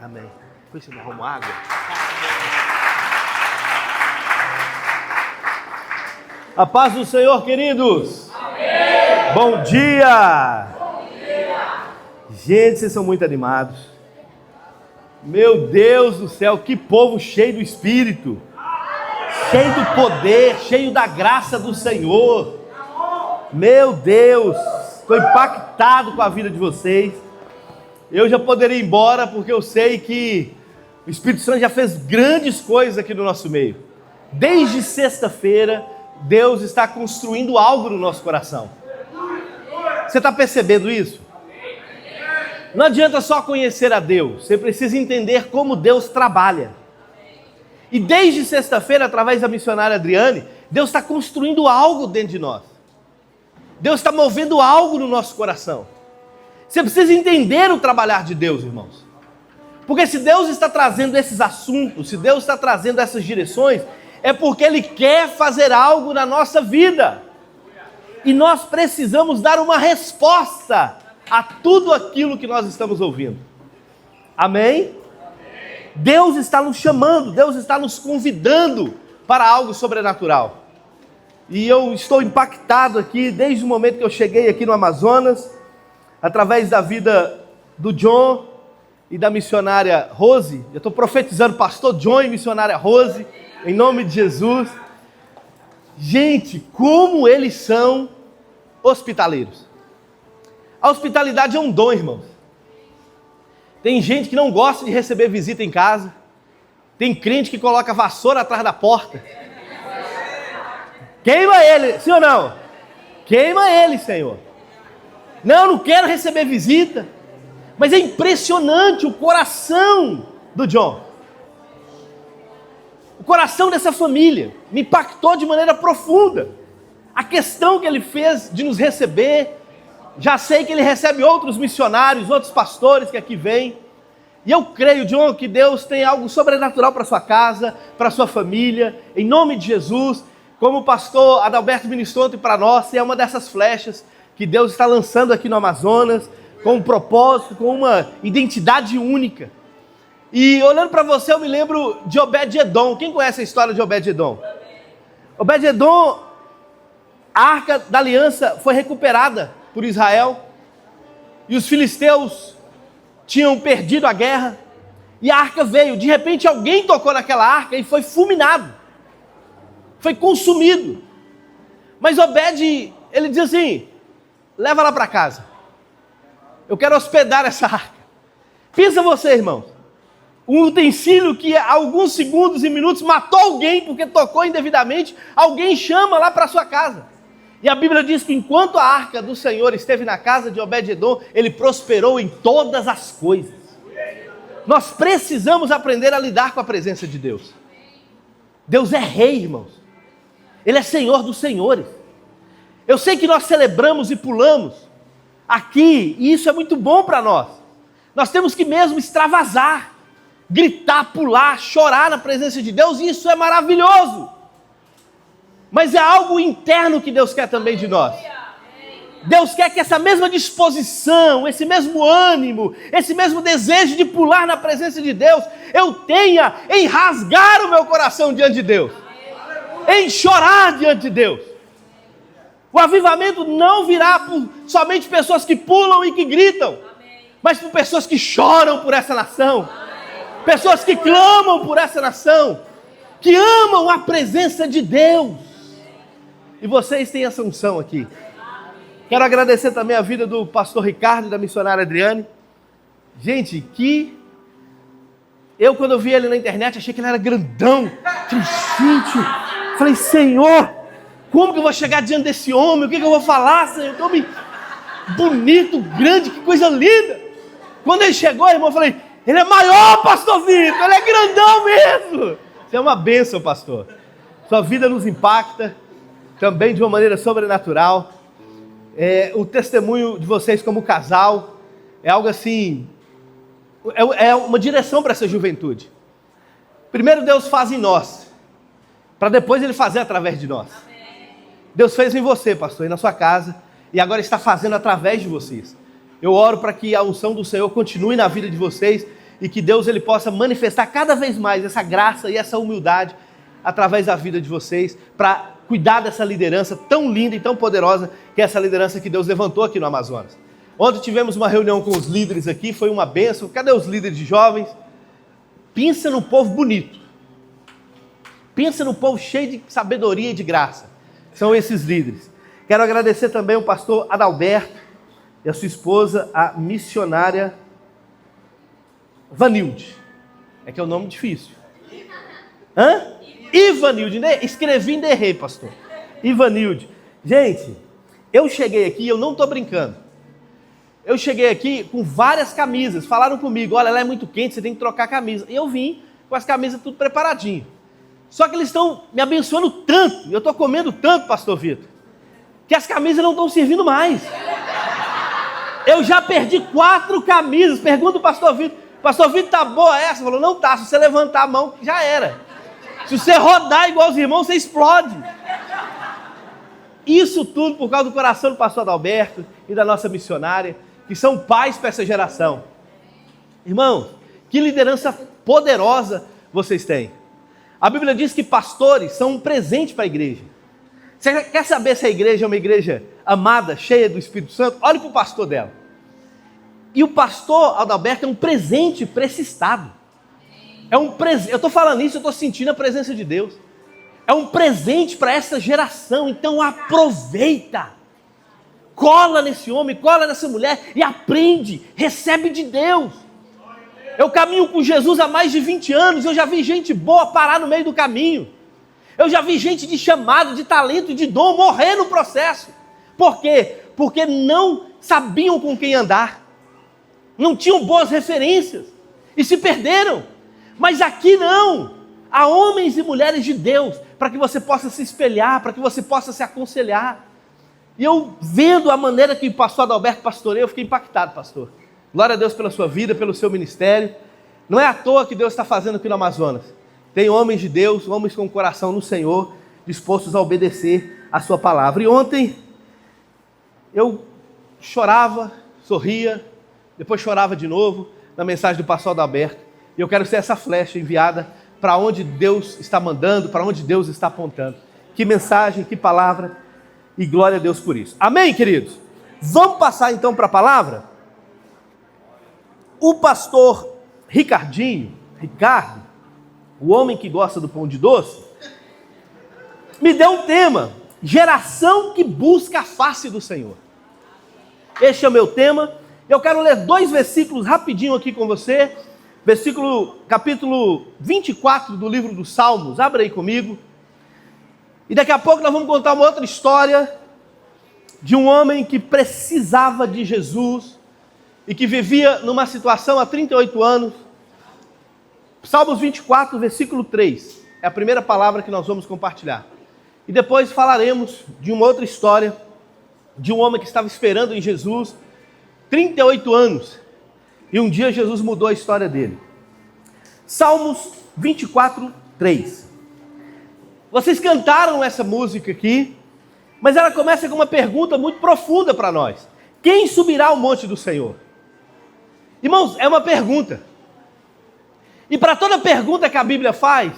Amém. Depois você não arruma água. A paz do Senhor, queridos. Amém. Bom dia. Bom dia. Gente, vocês são muito animados. Meu Deus do céu, que povo cheio do Espírito. Cheio do poder, cheio da graça do Senhor. Meu Deus, estou impactado com a vida de vocês. Eu já poderia ir embora porque eu sei que o Espírito Santo já fez grandes coisas aqui no nosso meio. Desde sexta-feira, Deus está construindo algo no nosso coração. Você está percebendo isso? Não adianta só conhecer a Deus, você precisa entender como Deus trabalha. E desde sexta-feira, através da missionária Adriane, Deus está construindo algo dentro de nós. Deus está movendo algo no nosso coração. Você precisa entender o trabalhar de Deus, irmãos. Porque se Deus está trazendo esses assuntos, se Deus está trazendo essas direções, é porque Ele quer fazer algo na nossa vida. E nós precisamos dar uma resposta a tudo aquilo que nós estamos ouvindo. Amém? Deus está nos chamando, Deus está nos convidando para algo sobrenatural. E eu estou impactado aqui, desde o momento que eu cheguei aqui no Amazonas, através da vida do John e da missionária Rose. Eu estou profetizando pastor John e missionária Rose, em nome de Jesus. Gente, como eles são hospitaleiros. A hospitalidade é um dom, irmãos. Tem gente que não gosta de receber visita em casa. Tem crente que coloca vassoura atrás da porta. Queima ele, sim ou não? Queima ele, Senhor. Não, não quero receber visita. Mas é impressionante o coração do John. O coração dessa família me impactou de maneira profunda. A questão que ele fez de nos receber. Já sei que ele recebe outros missionários, outros pastores que aqui vêm. E eu creio, John, que Deus tem algo sobrenatural para sua casa, para sua família. Em nome de Jesus, como o pastor Adalberto ministrou ontem para nós, é uma dessas flechas que Deus está lançando aqui no Amazonas, com um propósito, com uma identidade única. E olhando para você, eu me lembro de Obed-Edom. Quem conhece a história de Obed-Edom? Obed-Edom, a Arca da Aliança foi recuperada por Israel, e os filisteus tinham perdido a guerra, e a arca veio. De repente alguém tocou naquela arca e foi fulminado, foi consumido. Mas Obed, ele diz assim: leva lá para casa, eu quero hospedar essa arca. Pensa você, irmão, um utensílio que há alguns segundos e minutos matou alguém porque tocou indevidamente, alguém chama lá para sua casa. E a Bíblia diz que enquanto a arca do Senhor esteve na casa de Obed-Edom, ele prosperou em todas as coisas. Nós precisamos aprender a lidar com a presença de Deus. Deus é rei, irmãos. Ele é Senhor dos senhores. Eu sei que nós celebramos e pulamos aqui, e isso é muito bom para nós. Nós temos que mesmo extravasar, gritar, pular, chorar na presença de Deus, e isso é maravilhoso. Mas é algo interno que Deus quer também de nós. Deus quer que essa mesma disposição, esse mesmo ânimo, esse mesmo desejo de pular na presença de Deus, eu tenha em rasgar o meu coração diante de Deus, em chorar diante de Deus. O avivamento não virá por somente pessoas que pulam e que gritam, mas por pessoas que choram por essa nação, pessoas que clamam por essa nação, que amam a presença de Deus. E vocês têm essa unção aqui. Quero agradecer também a vida do pastor Ricardo e da missionária Adriane. Gente, eu quando eu vi ele na internet, achei que ele era grandão. Falei, Senhor, como que eu vou chegar diante desse homem? O que eu vou falar, Senhor? Homem bonito, grande, que coisa linda. Quando ele chegou, irmão, eu falei, ele é maior, pastor Vitor, ele é grandão mesmo. Você é uma bênção, pastor. Sua vida nos impacta também de uma maneira sobrenatural. O testemunho de vocês como casal é algo assim, é uma direção para essa juventude. Primeiro Deus faz em nós, para depois Ele fazer através de nós. Deus fez em você, pastor, e na sua casa, e agora está fazendo através de vocês. Eu oro para que a unção do Senhor continue na vida de vocês e que Deus ele possa manifestar cada vez mais essa graça e essa humildade através da vida de vocês, para cuidar dessa liderança tão linda e tão poderosa, que é essa liderança que Deus levantou aqui no Amazonas. Ontem tivemos uma reunião com os líderes aqui, foi uma bênção. Cadê os líderes de jovens? Pensa num povo bonito. Pensa num povo cheio de sabedoria e de graça. São esses líderes. Quero agradecer também o pastor Adalberto e a sua esposa, a missionária Vanilde. É que é um nome difícil. Ivanilde. Escrevi e errei, pastor. Ivanilde. Gente, eu cheguei aqui, eu não estou brincando. Eu cheguei aqui com várias camisas. Falaram comigo, olha, ela é muito quente, você tem que trocar a camisa. E eu vim com as camisas tudo preparadinho. Só que eles estão me abençoando tanto, eu estou comendo tanto, pastor Vitor, que as camisas não estão servindo mais. Eu já perdi 4 camisas. Pergunta o pastor Vitor, tá boa essa? Falou, não tá, se você levantar a mão, já era. Se você rodar igual os irmãos, você explode. Isso tudo por causa do coração do pastor Adalberto e da nossa missionária, que são pais para essa geração. Irmãos, que liderança poderosa vocês têm. A Bíblia diz que pastores são um presente para a igreja. Você quer saber se a igreja é uma igreja amada, cheia do Espírito Santo? Olhe para o pastor dela. E o pastor Adalberto é um presente para esse estado. Eu estou falando isso, eu estou sentindo a presença de Deus. É um presente para essa geração, então aproveita. Cola nesse homem, cola nessa mulher e aprende, recebe de Deus. Eu caminho com Jesus há mais de 20 anos, eu já vi gente boa parar no meio do caminho. Eu já vi gente de chamado, de talento e de dom morrer no processo. Por quê? Porque não sabiam com quem andar. Não tinham boas referências e se perderam. Mas aqui não. Há homens e mulheres de Deus para que você possa se espelhar, para que você possa se aconselhar. E eu vendo a maneira que o pastor Adalberto pastoreia, eu fiquei impactado, pastor. Glória a Deus pela sua vida, pelo seu ministério. Não é à toa que Deus está fazendo aqui no Amazonas. Tem homens de Deus, homens com o coração no Senhor, dispostos a obedecer a sua palavra. E ontem eu chorava, sorria, depois chorava de novo na mensagem do pastor Adalberto. E eu quero ser essa flecha enviada para onde Deus está mandando, para onde Deus está apontando. Que mensagem, que palavra, e glória a Deus por isso. Amém, queridos? Vamos passar então para a palavra? O pastor Ricardo, o homem que gosta do pão de doce, me deu um tema: geração que busca a face do Senhor. Este é o meu tema. Eu quero ler 2 versículos rapidinho aqui com você. Capítulo 24 do livro dos Salmos. Abra aí comigo. E daqui a pouco nós vamos contar uma outra história de um homem que precisava de Jesus e que vivia numa situação há 38 anos. Salmos 24, versículo 3. É a primeira palavra que nós vamos compartilhar. E depois falaremos de uma outra história de um homem que estava esperando em Jesus 38 anos. E um dia Jesus mudou a história dele. Salmos 24, 3. Vocês cantaram essa música aqui, mas ela começa com uma pergunta muito profunda para nós. Quem subirá ao monte do Senhor? Irmãos, é uma pergunta. E para toda pergunta que a Bíblia faz,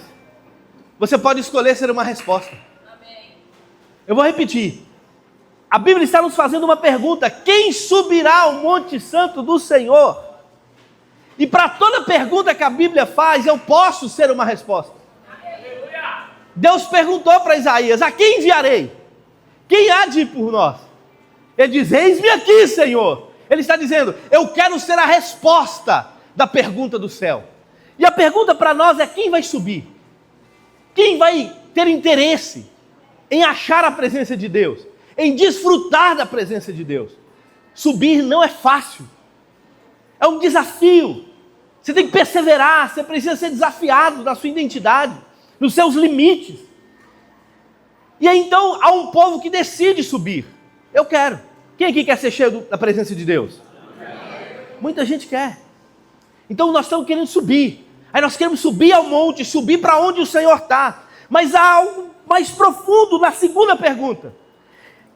você pode escolher ser uma resposta. Amém. Eu vou repetir. A Bíblia está nos fazendo uma pergunta: quem subirá ao monte santo do Senhor? E para toda pergunta que a Bíblia faz, eu posso ser uma resposta. Aleluia. Deus perguntou para Isaías: a quem enviarei? Quem há de ir por nós? Ele diz: eis-me aqui, Senhor. Ele está dizendo: eu quero ser a resposta da pergunta do céu. E a pergunta para nós é: quem vai subir? Quem vai ter interesse em achar a presença de Deus? Em desfrutar da presença de Deus? Subir não é fácil. É um desafio. Você tem que perseverar, você precisa ser desafiado na sua identidade, nos seus limites. E aí então há um povo que decide subir. Eu quero. Quem aqui quer ser cheio da presença de Deus? Muita gente quer. Então nós estamos querendo subir. Aí nós queremos subir ao monte, subir para onde o Senhor está. Mas há algo mais profundo na segunda pergunta: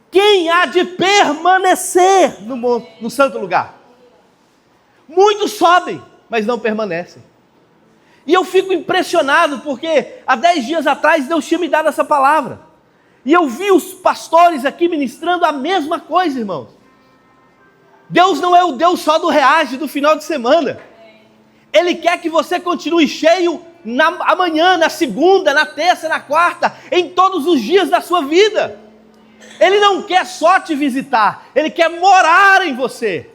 quem há de permanecer no santo lugar? Muitos sobem, mas não permanecem. E eu fico impressionado porque há 10 dias atrás Deus tinha me dado essa palavra. E eu vi os pastores aqui ministrando a mesma coisa, irmãos. Deus não é o Deus só do reage, do final de semana. Ele quer que você continue cheio amanhã, na segunda, na terça, na quarta, em todos os dias da sua vida. Ele não quer só te visitar, Ele quer morar em você.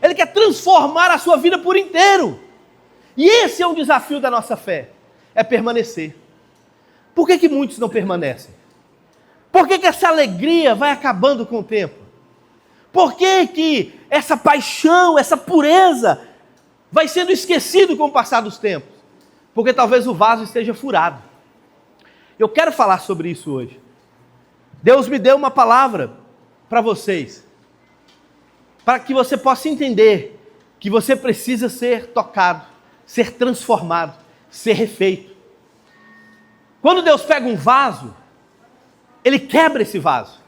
Ele quer transformar a sua vida por inteiro. E esse é um desafio da nossa fé, é permanecer. Por que muitos não permanecem? Por que essa alegria vai acabando com o tempo? Por que essa paixão, essa pureza vai sendo esquecido com o passar dos tempos? Porque talvez o vaso esteja furado. Eu quero falar sobre isso hoje. Deus me deu uma palavra para vocês, para que você possa entender que você precisa ser tocado, ser transformado, ser refeito. Quando Deus pega um vaso, Ele quebra esse vaso.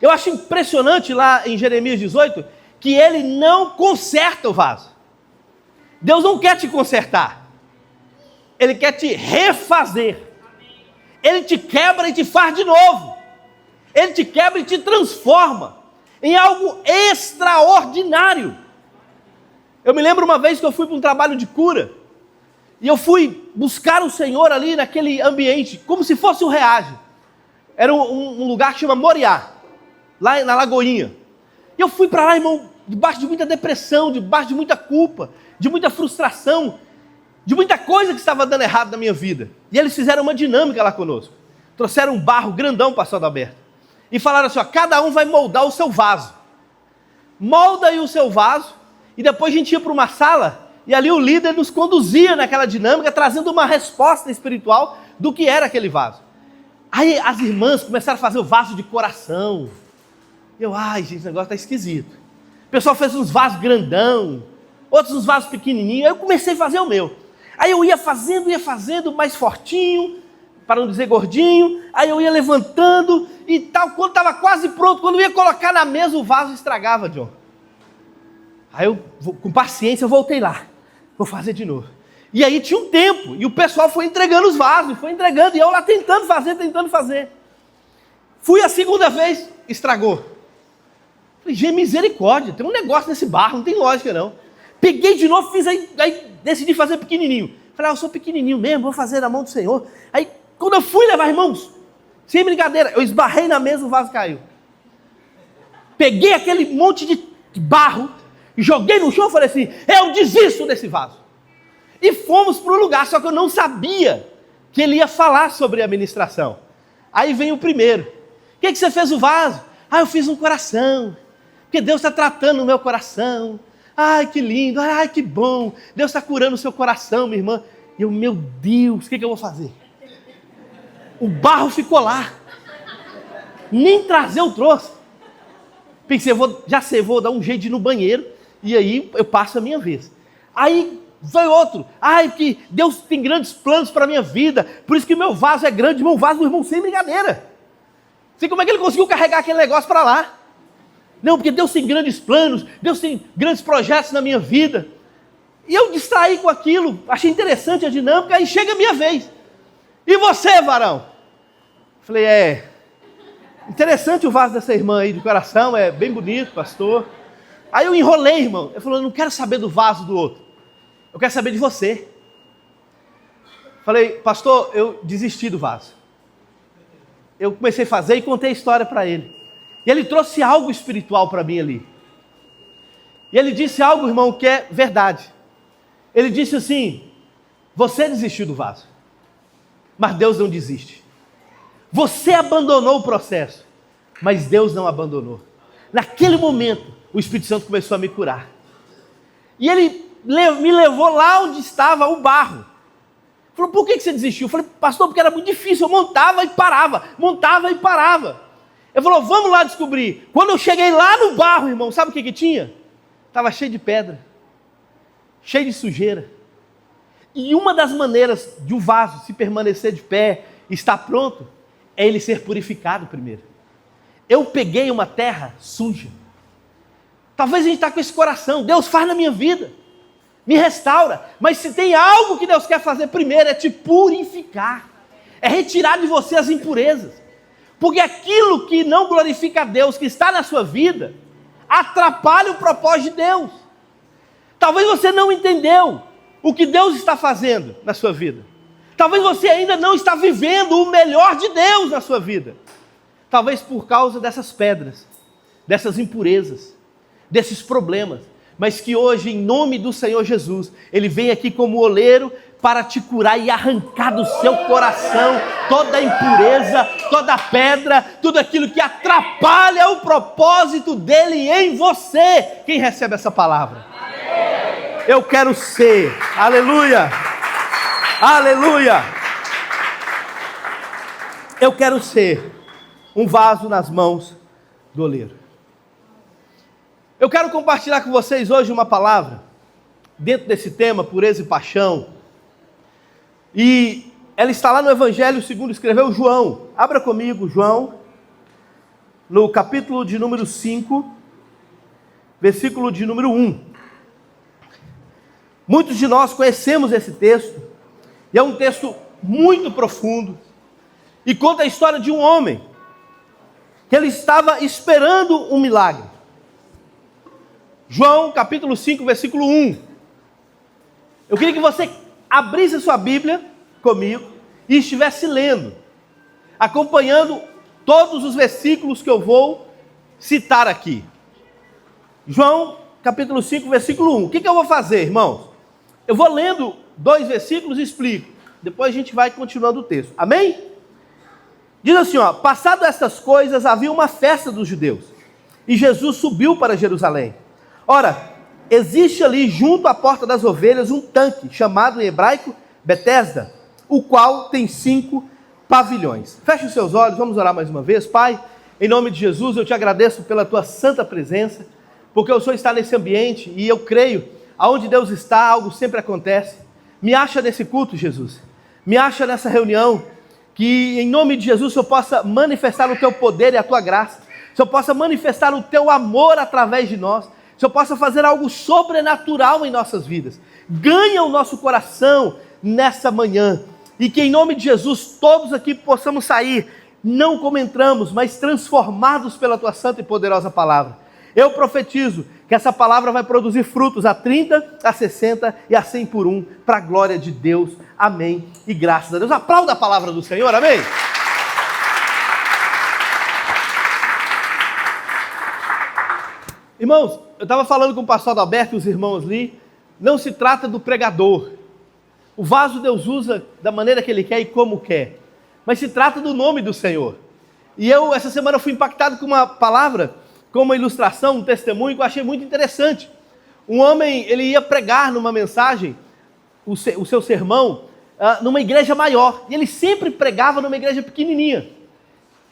Eu acho impressionante lá em Jeremias 18, que Ele não conserta o vaso. Deus não quer te consertar. Ele quer te refazer. Ele te quebra e te faz de novo. Ele te quebra e te transforma em algo extraordinário. Eu me lembro uma vez que eu fui para um trabalho de cura, e eu fui buscar o Senhor ali naquele ambiente, como se fosse um reage. Era um lugar que chama Moriá, lá na Lagoinha. E eu fui para lá, irmão, debaixo de muita depressão, debaixo de muita culpa, de muita frustração, de muita coisa que estava dando errado na minha vida. E eles fizeram uma dinâmica lá conosco. Trouxeram um barro grandão, pastor Adalberto, e falaram assim, ó, cada um vai moldar o seu vaso. Molda aí o seu vaso, e depois a gente ia para uma sala, e ali o líder nos conduzia naquela dinâmica, trazendo uma resposta espiritual do que era aquele vaso. Aí as irmãs começaram a fazer o vaso de coração. Ai, gente, esse negócio está esquisito. O pessoal fez uns vasos grandão, outros uns vasos pequenininhos. Aí eu comecei a fazer o meu. Aí eu ia fazendo mais fortinho, para não dizer gordinho. Aí eu ia levantando e tal. Quando estava quase pronto, quando eu ia colocar na mesa, o vaso estragava, John. Aí eu, com paciência, eu voltei lá. Vou fazer de novo. E aí tinha um tempo, e o pessoal foi entregando os vasos, foi entregando, e eu lá tentando fazer. Fui a segunda vez, estragou. Falei, gente, misericórdia, tem um negócio nesse barro, não tem lógica não. Peguei de novo, fiz aí decidi fazer pequenininho. Falei, eu sou pequenininho mesmo, vou fazer na mão do Senhor. Aí, quando eu fui levar, irmãos, sem brincadeira, eu esbarrei na mesa, o vaso caiu. Peguei aquele monte de barro, joguei no chão e falei assim, eu desisto desse vaso. E fomos para o lugar, só que eu não sabia que ele ia falar sobre a ministração. Aí vem o primeiro. O que você fez o vaso? Eu fiz um coração, porque Deus está tratando o meu coração. Ai, que lindo, ai, que bom. Deus está curando o seu coração, minha irmã. E eu, meu Deus, o que eu vou fazer? O barro ficou lá. Nem trazer eu trouxe. Pensei, vou dar um jeito de ir no banheiro, e aí eu passo a minha vez. Aí veio outro, que Deus tem grandes planos para a minha vida, por isso que o meu vaso é grande, meu vaso do irmão, sem brincadeira. Sei como é que ele conseguiu carregar aquele negócio para lá. Não, porque Deus tem grandes planos, Deus tem grandes projetos na minha vida. E eu distraí com aquilo, achei interessante a dinâmica, aí chega a minha vez. E você, varão? Falei, interessante o vaso dessa irmã aí de coração, é bem bonito, pastor. Aí eu enrolei, irmão. Ele falou, eu não quero saber do vaso do outro. Eu quero saber de você. Falei, pastor, eu desisti do vaso. Eu comecei a fazer e contei a história para ele. E ele trouxe algo espiritual para mim ali. E ele disse algo, irmão, que é verdade. Ele disse assim, você desistiu do vaso, mas Deus não desiste. Você abandonou o processo, mas Deus não abandonou. Naquele momento, o Espírito Santo começou a me curar. E ele me levou lá onde estava o barro. Falou, por que você desistiu? Eu falei, pastor, porque era muito difícil, eu montava e parava. Ele falou, vamos lá descobrir. Quando eu cheguei lá no barro, irmão, sabe o que tinha? Estava cheio de pedra, cheio de sujeira. E uma das maneiras de um vaso se permanecer de pé, estar pronto, é ele ser purificado primeiro. Eu peguei uma terra suja. Talvez a gente está com esse coração, Deus faz na minha vida. me restaura. Mas se tem algo que Deus quer fazer primeiro, é te purificar, é retirar de você as impurezas. Porque aquilo que não glorifica a Deus, que está na sua vida, atrapalha o propósito de Deus. Talvez você não entendeu o que Deus está fazendo na sua vida. Talvez você ainda não está vivendo o melhor de Deus na sua vida. Talvez por causa dessas pedras, dessas impurezas, desses problemas. Mas que hoje, em nome do Senhor Jesus, Ele vem aqui como oleiro para te curar e arrancar do seu coração toda a impureza, toda a pedra, tudo aquilo que atrapalha o propósito dEle em você. Quem recebe essa palavra? Amém. Eu quero ser, aleluia, aleluia, eu quero ser um vaso nas mãos do oleiro. Eu quero compartilhar com vocês hoje uma palavra, dentro desse tema, pureza e paixão, e ela está lá no Evangelho segundo escreveu João. Abra comigo João, no capítulo de número 5, versículo de número 1. Muitos de nós conhecemos esse texto, e é um texto muito profundo, e conta a história de um homem, que ele estava esperando um milagre. João capítulo 5, versículo 1. Eu queria que você abrisse a sua Bíblia comigo e estivesse lendo, acompanhando todos os versículos que eu vou citar aqui. João capítulo 5, versículo 1. O que eu vou fazer, irmãos? Eu vou lendo 2 versículos e explico. Depois a gente vai continuando o texto. Amém? Diz assim, ó: passado estas coisas, havia uma festa dos judeus, e Jesus subiu para Jerusalém. Ora, existe ali junto à porta das ovelhas um tanque, chamado em hebraico Betesda, o qual tem 5 pavilhões. Feche os seus olhos, vamos orar mais uma vez. Pai, em nome de Jesus, eu te agradeço pela tua santa presença, porque o Senhor está nesse ambiente, e eu creio, aonde Deus está, algo sempre acontece. Me acha nesse culto, Jesus, me acha nessa reunião, que em nome de Jesus o Senhor possa manifestar o teu poder e a tua graça, o Senhor possa manifestar o teu amor através de nós, o Senhor possa fazer algo sobrenatural em nossas vidas. Ganha o nosso coração nessa manhã, e que em nome de Jesus todos aqui possamos sair, não como entramos, mas transformados pela tua santa e poderosa palavra. Eu profetizo que essa palavra vai produzir frutos a 30, a 60 e a 100 por 1, para a glória de Deus. Amém e graças a Deus. Aplauda a palavra do Senhor, amém? Irmãos, eu estava falando com o pastor Adalberto e os irmãos ali, não se trata do pregador. O vaso Deus usa da maneira que Ele quer e como quer, mas se trata do nome do Senhor. E eu, essa semana, fui impactado com uma palavra, com uma ilustração, um testemunho que eu achei muito interessante. Um homem, ele ia pregar numa mensagem, o seu sermão, numa igreja maior, e ele sempre pregava numa igreja pequenininha,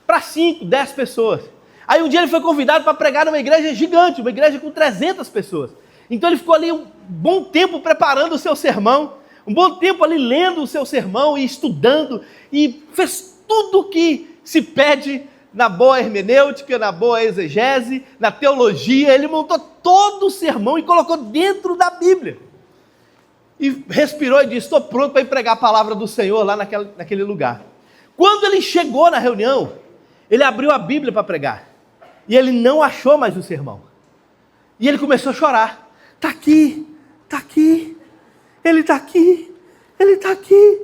para 5, 10 pessoas. Aí um dia ele foi convidado para pregar numa igreja gigante, uma igreja com 300 pessoas. Então ele ficou ali um bom tempo preparando o seu sermão, um bom tempo ali lendo o seu sermão e estudando, e fez tudo o que se pede na boa hermenêutica, na boa exegese, na teologia. Ele montou todo o sermão e colocou dentro da Bíblia. E respirou e disse: estou pronto para ir pregar a palavra do Senhor lá naquele lugar. Quando ele chegou na reunião, ele abriu a Bíblia para pregar. E ele não achou mais o sermão. E ele começou a chorar. Está aqui, ele está aqui, ele está aqui.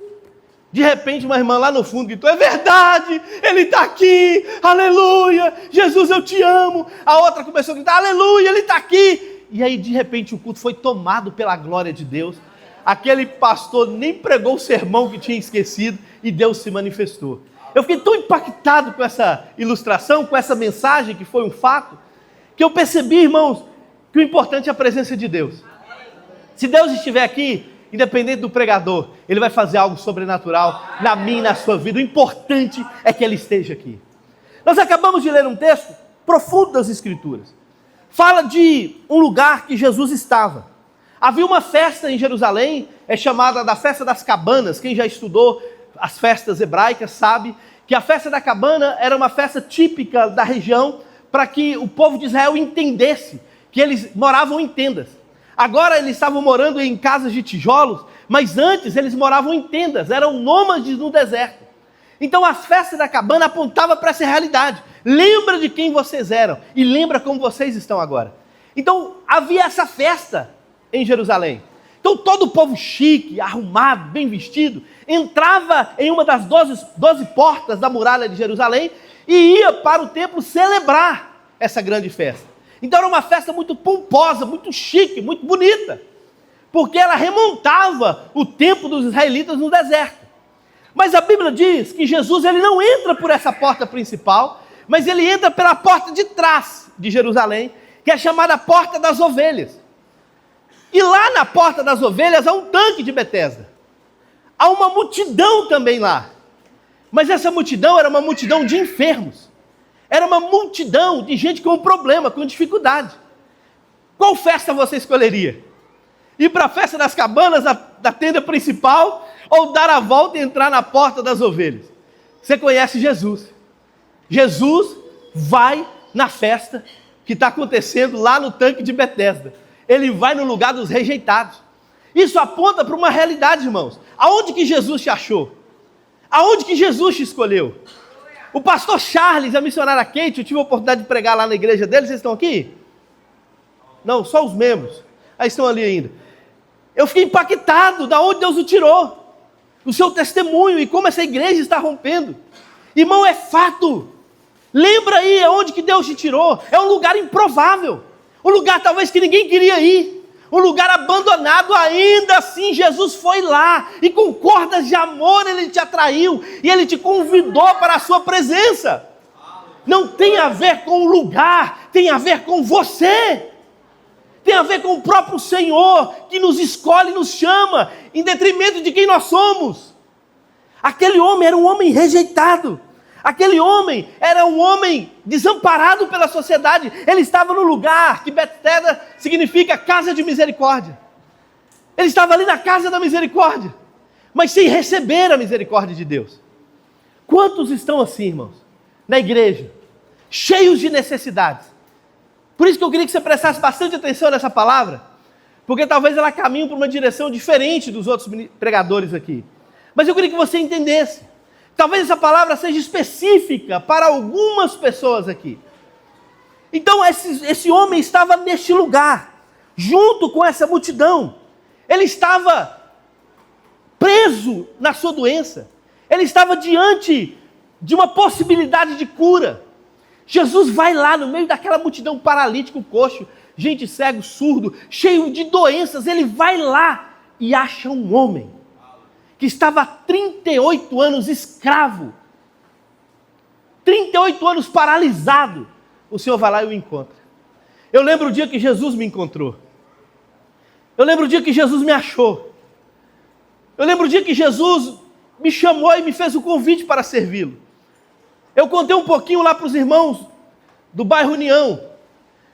De repente uma irmã lá no fundo gritou: é verdade, ele está aqui, aleluia, Jesus eu te amo. A outra começou a gritar: aleluia, ele está aqui. E aí de repente o culto foi tomado pela glória de Deus. Aquele pastor nem pregou o sermão que tinha esquecido, e Deus se manifestou. Eu fiquei tão impactado com essa ilustração, com essa mensagem que foi um fato, que eu percebi, irmãos, que o importante é a presença de Deus. Se Deus estiver aqui, independente do pregador, Ele vai fazer algo sobrenatural na minha e na sua vida. O importante é que Ele esteja aqui. Nós acabamos de ler um texto profundo das Escrituras. Fala de um lugar que Jesus estava. Havia uma festa em Jerusalém, é chamada da Festa das Cabanas. Quem já estudou as festas hebraicas sabe que a Festa da Cabana era uma festa típica da região, para que o povo de Israel entendesse que eles moravam em tendas. Agora eles estavam morando em casas de tijolos, mas antes eles moravam em tendas, eram nômades no deserto. Então as festas da cabana apontavam para essa realidade. Lembra de quem vocês eram e lembra como vocês estão agora. Então havia essa festa em Jerusalém. Então todo o povo chique, arrumado, bem vestido, entrava em uma das 12 portas da muralha de Jerusalém e ia para o templo celebrar essa grande festa. Então era uma festa muito pomposa, muito chique, muito bonita, porque ela remontava o tempo dos israelitas no deserto. Mas a Bíblia diz que Jesus ele não entra por essa porta principal, mas ele entra pela porta de trás de Jerusalém, que é chamada Porta das Ovelhas. E lá na Porta das Ovelhas há um tanque de Betesda. Há uma multidão também lá. Mas essa multidão era uma multidão de enfermos. Era uma multidão de gente com problema, com dificuldade. Qual festa você escolheria? Ir para a festa das cabanas, da tenda principal, ou dar a volta e entrar na Porta das Ovelhas? Você conhece Jesus. Jesus vai na festa que está acontecendo lá no tanque de Betesda. Ele vai no lugar dos rejeitados. Isso aponta para uma realidade, irmãos. Aonde que Jesus te achou? Aonde que Jesus te escolheu? O pastor Charles, a missionária Kate, eu tive a oportunidade de pregar lá na igreja dele. Vocês estão aqui? Não, só os membros. Aí estão ali ainda. Eu fiquei impactado de onde Deus o tirou. O seu testemunho e como essa igreja está rompendo. Irmão, é fato. Lembra aí aonde que Deus te tirou. É um lugar improvável. Um lugar talvez que ninguém queria ir. Um lugar abandonado, ainda assim Jesus foi lá. E com cordas de amor Ele te atraiu. E Ele te convidou para a sua presença. Não tem a ver com o lugar, tem a ver com você. Tem a ver com o próprio Senhor, que nos escolhe e nos chama, em detrimento de quem nós somos. Aquele homem era um homem rejeitado. Aquele homem era um homem desamparado pela sociedade. Ele estava no lugar que Betesda significa casa de misericórdia. Ele estava ali na casa da misericórdia, mas sem receber a misericórdia de Deus. Quantos estão assim, irmãos, na igreja, cheios de necessidades? Por isso que eu queria que você prestasse bastante atenção nessa palavra, porque talvez ela caminhe para uma direção diferente dos outros pregadores aqui. Mas eu queria que você entendesse. Talvez essa palavra seja específica para algumas pessoas aqui. Então esse homem estava neste lugar, junto com essa multidão. Ele estava preso na sua doença. Ele estava diante de uma possibilidade de cura. Jesus vai lá no meio daquela multidão, paralítico, coxo, gente cego, surdo, cheio de doenças. Ele vai lá e acha um homem que estava há 38 anos escravo, 38 anos paralisado. O Senhor vai lá e o encontra. Eu lembro o dia que Jesus me encontrou. Eu lembro o dia que Jesus me achou. Eu lembro o dia que Jesus me chamou e me fez o convite para servi-lo. Eu contei um pouquinho lá para os irmãos do bairro União,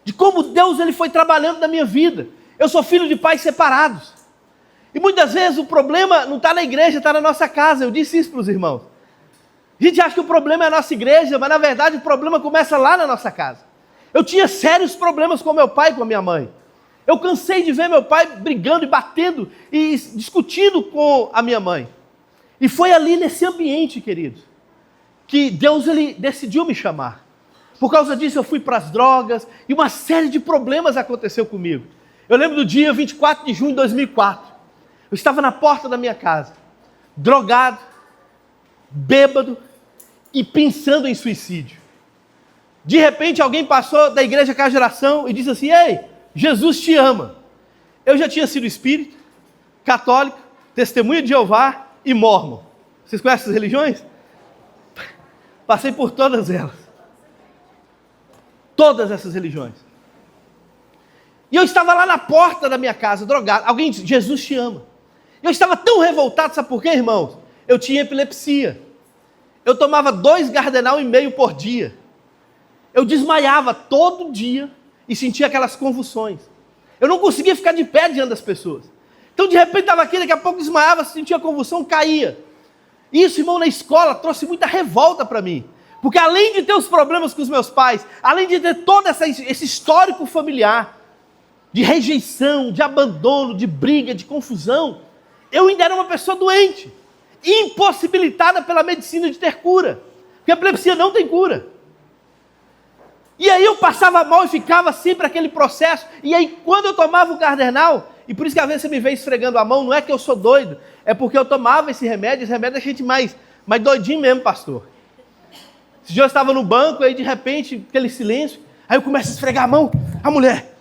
de como Deus ele foi trabalhando na minha vida. Eu sou filho de pais separados. E muitas vezes o problema não está na igreja, está na nossa casa. Eu disse isso para os irmãos. A gente acha que o problema é a nossa igreja, mas na verdade o problema começa lá na nossa casa. Eu tinha sérios problemas com meu pai e com a minha mãe. Eu cansei de ver meu pai brigando e batendo e discutindo com a minha mãe. E foi ali nesse ambiente, queridos, que Deus ele decidiu me chamar. Por causa disso eu fui para as drogas e uma série de problemas aconteceu comigo. Eu lembro do dia 24 de junho de 2004. Eu estava na porta da minha casa, drogado, bêbado e pensando em suicídio. De repente alguém passou da igreja Casa Geração e disse assim: ei, Jesus te ama. Eu já tinha sido espírita, católico, testemunha de Jeová e mórmon. Vocês conhecem essas religiões? Passei por todas elas. Todas essas religiões. E eu estava lá na porta da minha casa, drogado. Alguém disse: Jesus te ama. Eu estava tão revoltado, sabe por quê, irmãos? Eu tinha epilepsia. Eu tomava 2,5 Gardenal por dia. Eu desmaiava todo dia e sentia aquelas convulsões. Eu não conseguia ficar de pé diante das pessoas. Então, de repente, estava aqui, daqui a pouco desmaiava, sentia convulsão, caía. Isso, irmão, na escola trouxe muita revolta para mim. Porque além de ter os problemas com os meus pais, além de ter todo esse histórico familiar, de rejeição, de abandono, de briga, de confusão, eu ainda era uma pessoa doente, impossibilitada pela medicina de ter cura, porque a epilepsia não tem cura. E aí eu passava mal e ficava sempre aquele processo, e aí quando eu tomava o Cardenal, e por isso que às vezes você me vê esfregando a mão, não é que eu sou doido, é porque eu tomava esse remédio deixa a gente mais doidinho mesmo, pastor. Esse dia eu estava no banco, aí de repente, aquele silêncio, aí eu começo a esfregar a mão, a mulher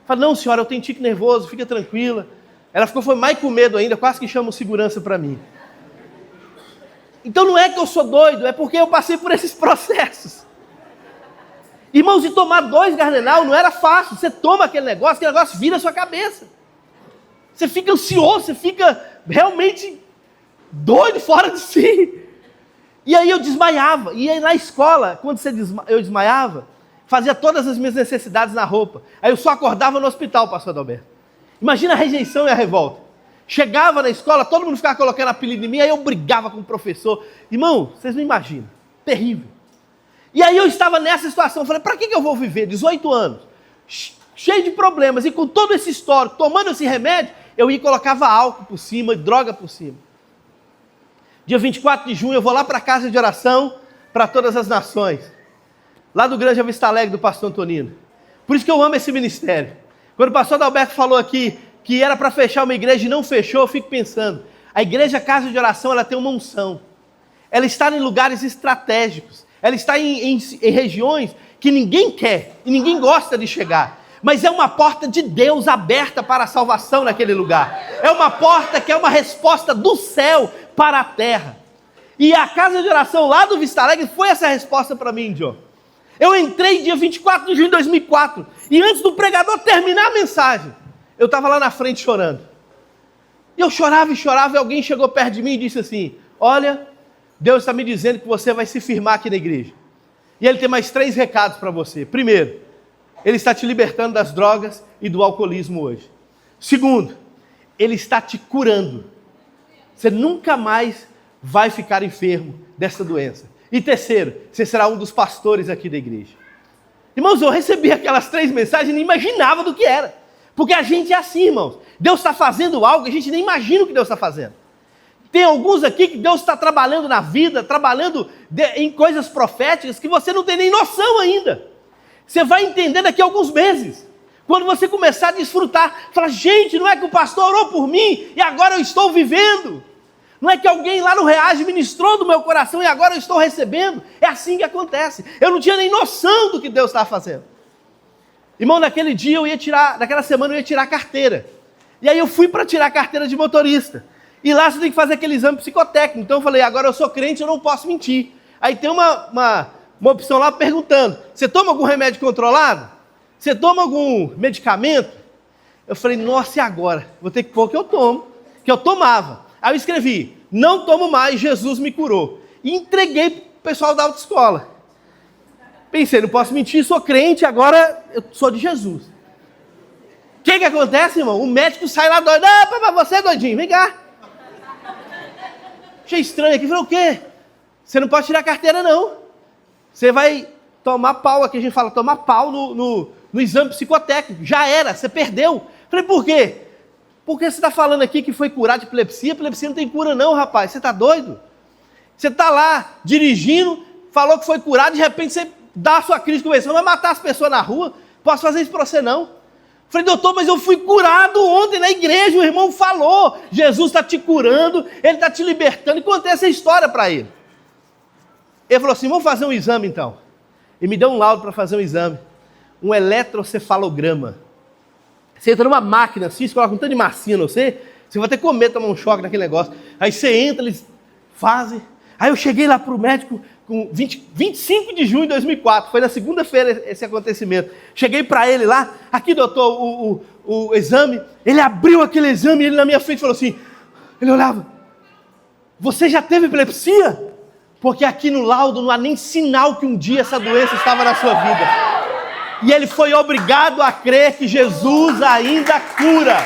fala, não senhora, eu tenho tique nervoso, fica tranquila. Ela foi mais com medo ainda, quase que chama segurança para mim. Então não é que eu sou doido, é porque eu passei por esses processos. Irmãos, e tomar 2 Cardenal não era fácil. Você toma aquele negócio vira a sua cabeça. Você fica ansioso, você fica realmente doido, fora de si. E aí eu desmaiava. E aí na escola, quando eu desmaiava, fazia todas as minhas necessidades na roupa. Aí eu só acordava no hospital, pastor Adalberto. Imagina a rejeição e a revolta. Chegava na escola, todo mundo ficava colocando apelido em mim, aí eu brigava com o professor. Irmão, vocês não imaginam. Terrível. E aí eu estava nessa situação, falei, para que eu vou viver 18 anos, cheio de problemas, e com todo esse histórico, tomando esse remédio, eu ia e colocava álcool por cima, droga por cima. Dia 24 de junho eu vou lá para a casa de oração, para todas as nações, lá do Granja Vista Alegre, do pastor Antonino. Por isso que eu amo esse ministério. Quando o pastor Adalberto falou aqui, que era para fechar uma igreja e não fechou, eu fico pensando, a igreja Casa de Oração, ela tem uma unção, ela está em lugares estratégicos, ela está em regiões que ninguém quer e ninguém gosta de chegar. Mas é uma porta de Deus aberta para a salvação naquele lugar. É uma porta que é uma resposta do céu para a terra. E a casa de oração lá do Vista Alegre foi essa resposta para mim, John. Eu entrei dia 24 de junho de 2004. E antes do pregador terminar a mensagem, eu estava lá na frente chorando. E eu chorava e alguém chegou perto de mim e disse assim, olha, Deus está me dizendo que você vai se firmar aqui na igreja. E Ele tem mais 3 recados para você. Primeiro, Ele está te libertando das drogas e do alcoolismo hoje. Segundo, Ele está te curando. Você nunca mais vai ficar enfermo dessa doença. E terceiro, você será um dos pastores aqui da igreja. Irmãos, eu recebi aquelas 3 mensagens e nem imaginava do que era. Porque a gente é assim, irmãos. Deus está fazendo algo que a gente nem imagina o que Deus está fazendo. Tem alguns aqui que Deus está trabalhando na vida, trabalhando em coisas proféticas que você não tem nem noção ainda. Você vai entender daqui a alguns meses. Quando você começar a desfrutar, falar, gente, não é que o pastor orou por mim e agora eu estou vivendo. Não é que alguém lá no Reage ministrou do meu coração e agora eu estou recebendo. É assim que acontece. Eu não tinha nem noção do que Deus estava fazendo. Irmão, naquele dia naquela semana eu ia tirar a carteira. E aí eu fui para tirar a carteira de motorista. E lá você tem que fazer aquele exame psicotécnico. Então eu falei, agora eu sou crente, eu não posso mentir. Aí tem uma opção lá perguntando, você toma algum remédio controlado? Você toma algum medicamento? Eu falei, nossa, e agora? Vou ter que pôr que eu tomo, que eu tomava. Aí eu escrevi, não tomo mais, Jesus me curou. E entreguei para o pessoal da autoescola. Pensei, não posso mentir, sou crente, agora eu sou de Jesus. O que acontece, irmão? O médico sai lá doido, você é doidinho, vem cá. Achei estranho aqui, falei, o quê? Você não pode tirar a carteira não. Você vai tomar pau, aqui a gente fala, tomar pau no exame psicotécnico. Já era, você perdeu. Falei, por quê? Porque você está falando aqui que foi curado de epilepsia? Epilepsia não tem cura não, rapaz. Você está doido? Você está lá dirigindo, falou que foi curado, de repente você dá a sua crise de conversão, vai matar as pessoas na rua. Posso fazer isso para você não? Falei, doutor, mas eu fui curado ontem na igreja, o irmão falou, Jesus está te curando, Ele está te libertando, e contei essa história para ele. Ele falou assim, vamos fazer um exame então. E me deu um laudo para fazer um exame, um eletrocefalograma. Você entra numa máquina assim, você coloca um tanto de massinha, não sei, você vai ter que comer, tomar um choque naquele negócio. Aí você entra, eles fazem. Aí eu cheguei lá para o médico, com 25 de junho de 2004, foi na segunda-feira esse acontecimento. Cheguei para ele lá, aqui doutor, o exame, ele abriu aquele exame, ele na minha frente falou assim, ele olhava, você já teve epilepsia? Porque aqui no laudo não há nem sinal que um dia essa doença estava na sua vida. E ele foi obrigado a crer que Jesus ainda cura.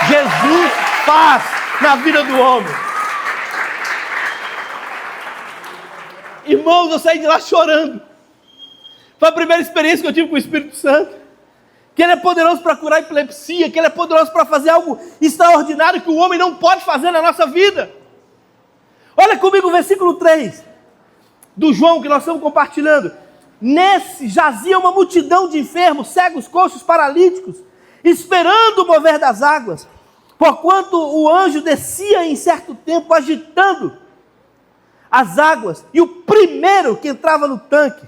Jesus faz na vida do homem. Irmãos, eu saí de lá chorando. Foi a primeira experiência que eu tive com o Espírito Santo. que Ele é poderoso para curar a epilepsia, que Ele é poderoso para fazer algo extraordinário que o homem não pode fazer na nossa vida. Olha comigo o versículo 3 do João que nós estamos compartilhando. Nesse jazia uma multidão de enfermos, cegos, coxos, paralíticos, esperando o mover das águas, porquanto o anjo descia em certo tempo agitando as águas, e o primeiro que entrava no tanque,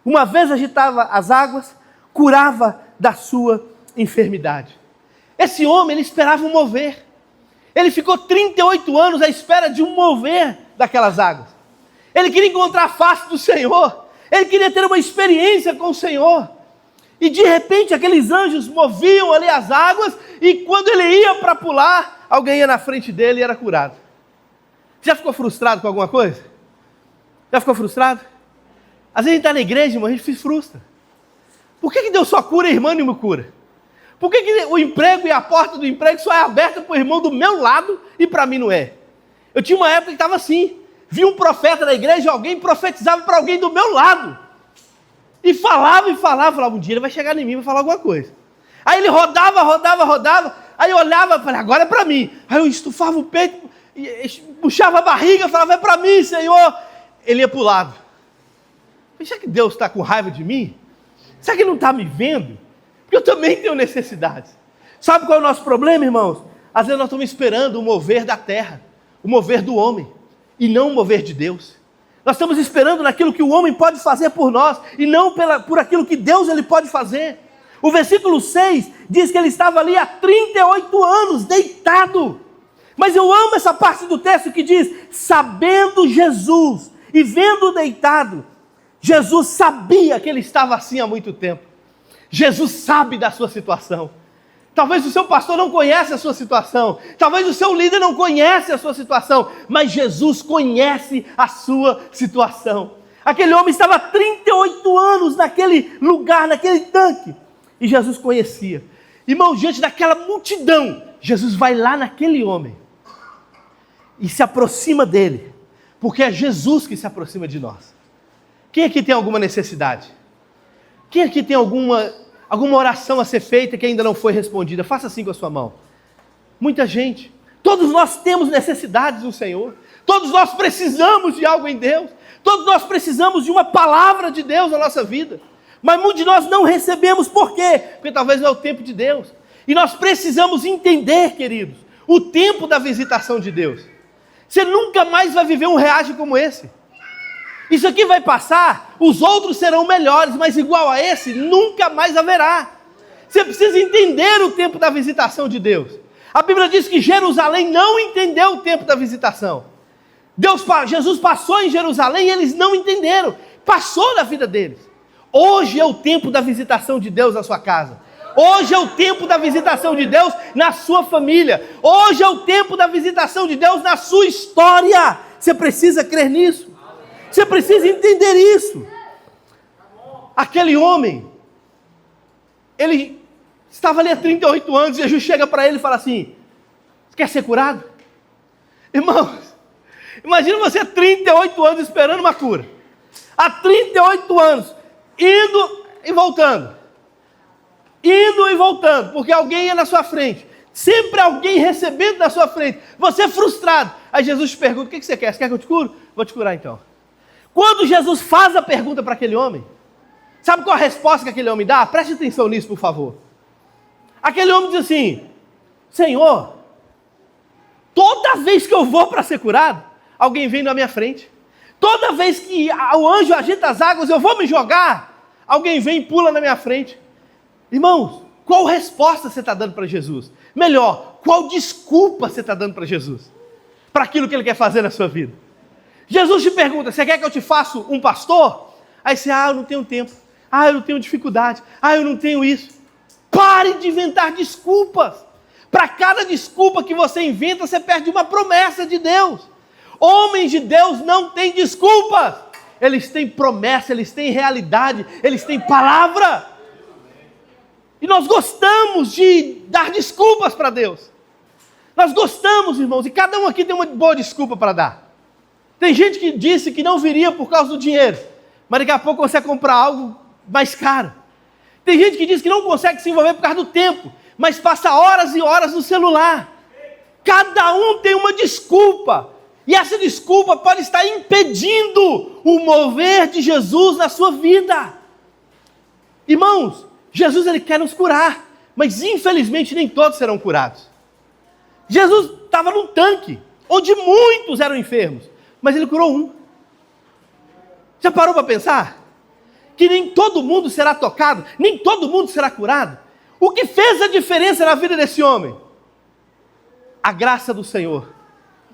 uma vez agitava as águas, curava da sua enfermidade. Esse homem, ele esperava um mover. Ele ficou 38 anos à espera de um mover daquelas águas. Ele queria encontrar a face do Senhor. Ele queria ter uma experiência com o Senhor. E de repente aqueles anjos moviam ali as águas, e quando ele ia para pular, alguém ia na frente dele e era curado. Já ficou frustrado com alguma coisa? Já ficou frustrado? Às vezes a gente está na igreja, irmão, a gente se frustra. Por que Deus só cura e irmã não me cura? Por que o emprego e a porta do emprego só é aberta para o irmão do meu lado e para mim não é? Eu tinha uma época que estava assim. Vi um profeta na igreja, alguém profetizava para alguém do meu lado. E falava, um dia ele vai chegar em mim e vai falar alguma coisa. Aí ele rodava, aí eu olhava e falei, agora é para mim. Aí eu estufava o peito, puxava a barriga, falava, é para mim, Senhor. Ele ia para o lado. Será que Deus está com raiva de mim? Será que Ele não está me vendo? Porque eu também tenho necessidades. Sabe qual é o nosso problema, irmãos? Às vezes nós estamos esperando o mover da terra, o mover do homem, e não o mover de Deus. Nós estamos esperando naquilo que o homem pode fazer por nós, e não por aquilo que Deus ele pode fazer. O versículo 6 diz que ele estava ali há 38 anos, deitado. Mas eu amo essa parte do texto que diz, sabendo Jesus e vendo deitado, Jesus sabia que ele estava assim há muito tempo. Jesus sabe da sua situação. Talvez o seu pastor não conhece a sua situação. Talvez o seu líder não conhece a sua situação. Mas Jesus conhece a sua situação. Aquele homem estava há 38 anos naquele lugar, naquele tanque. E Jesus conhecia. Irmão, diante daquela multidão, Jesus vai lá naquele homem. E se aproxima dele. Porque é Jesus que se aproxima de nós. Quem aqui tem alguma necessidade? Quem aqui tem alguma oração a ser feita que ainda não foi respondida? Faça assim com a sua mão. Muita gente. Todos nós temos necessidades do Senhor. Todos nós precisamos de algo em Deus. Todos nós precisamos de uma palavra de Deus na nossa vida. Mas muitos de nós não recebemos. Por quê? Porque talvez não é o tempo de Deus. E nós precisamos entender, queridos, o tempo da visitação de Deus. Você nunca mais vai viver um reage como esse. Isso aqui vai passar, os outros serão melhores, mas igual a esse, nunca mais haverá. Você precisa entender o tempo da visitação de Deus. A Bíblia diz que Jerusalém não entendeu o tempo da visitação. Jesus passou em Jerusalém e eles não entenderam. Passou na vida deles. Hoje é o tempo da visitação de Deus na sua casa. Hoje é o tempo da visitação de Deus na sua família. Hoje é o tempo da visitação de Deus na sua história. Você precisa crer nisso. Você precisa entender isso. Aquele homem, ele estava ali há 38 anos, Jesus chega para ele e fala assim, você quer ser curado? Irmãos, imagina você há 38 anos esperando uma cura. Há 38 anos, indo e voltando. Indo e voltando, porque alguém ia na sua frente. Sempre alguém recebendo na sua frente. Você frustrado. Aí Jesus te pergunta, o que você quer? Você quer que eu te curo? Vou te curar então. Quando Jesus faz a pergunta para aquele homem, sabe qual a resposta que aquele homem dá? Preste atenção nisso, por favor. Aquele homem diz assim, Senhor, toda vez que eu vou para ser curado, alguém vem na minha frente. Toda vez que o anjo agita as águas, eu vou me jogar, alguém vem e pula na minha frente. Irmãos, qual resposta você está dando para Jesus? Melhor, qual desculpa você está dando para Jesus? Para aquilo que Ele quer fazer na sua vida? Jesus te pergunta, você quer que eu te faça um pastor? Aí você, eu não tenho tempo. Eu não tenho dificuldade. Eu não tenho isso. Pare de inventar desculpas. Para cada desculpa que você inventa, você perde uma promessa de Deus. Homens de Deus não têm desculpas. Eles têm promessa, eles têm realidade, eles têm palavra. E nós gostamos de dar desculpas para Deus. Nós gostamos, irmãos, e cada um aqui tem uma boa desculpa para dar. Tem gente que disse que não viria por causa do dinheiro, mas daqui a pouco você vai comprar algo mais caro. Tem gente que diz que não consegue se envolver por causa do tempo, mas passa horas e horas no celular. Cada um tem uma desculpa, e essa desculpa pode estar impedindo o mover de Jesus na sua vida. Irmãos, Jesus ele quer nos curar, mas infelizmente nem todos serão curados. Jesus estava num tanque, onde muitos eram enfermos, mas ele curou um. Já parou para pensar? Que nem todo mundo será tocado, nem todo mundo será curado. O que fez a diferença na vida desse homem? A graça do Senhor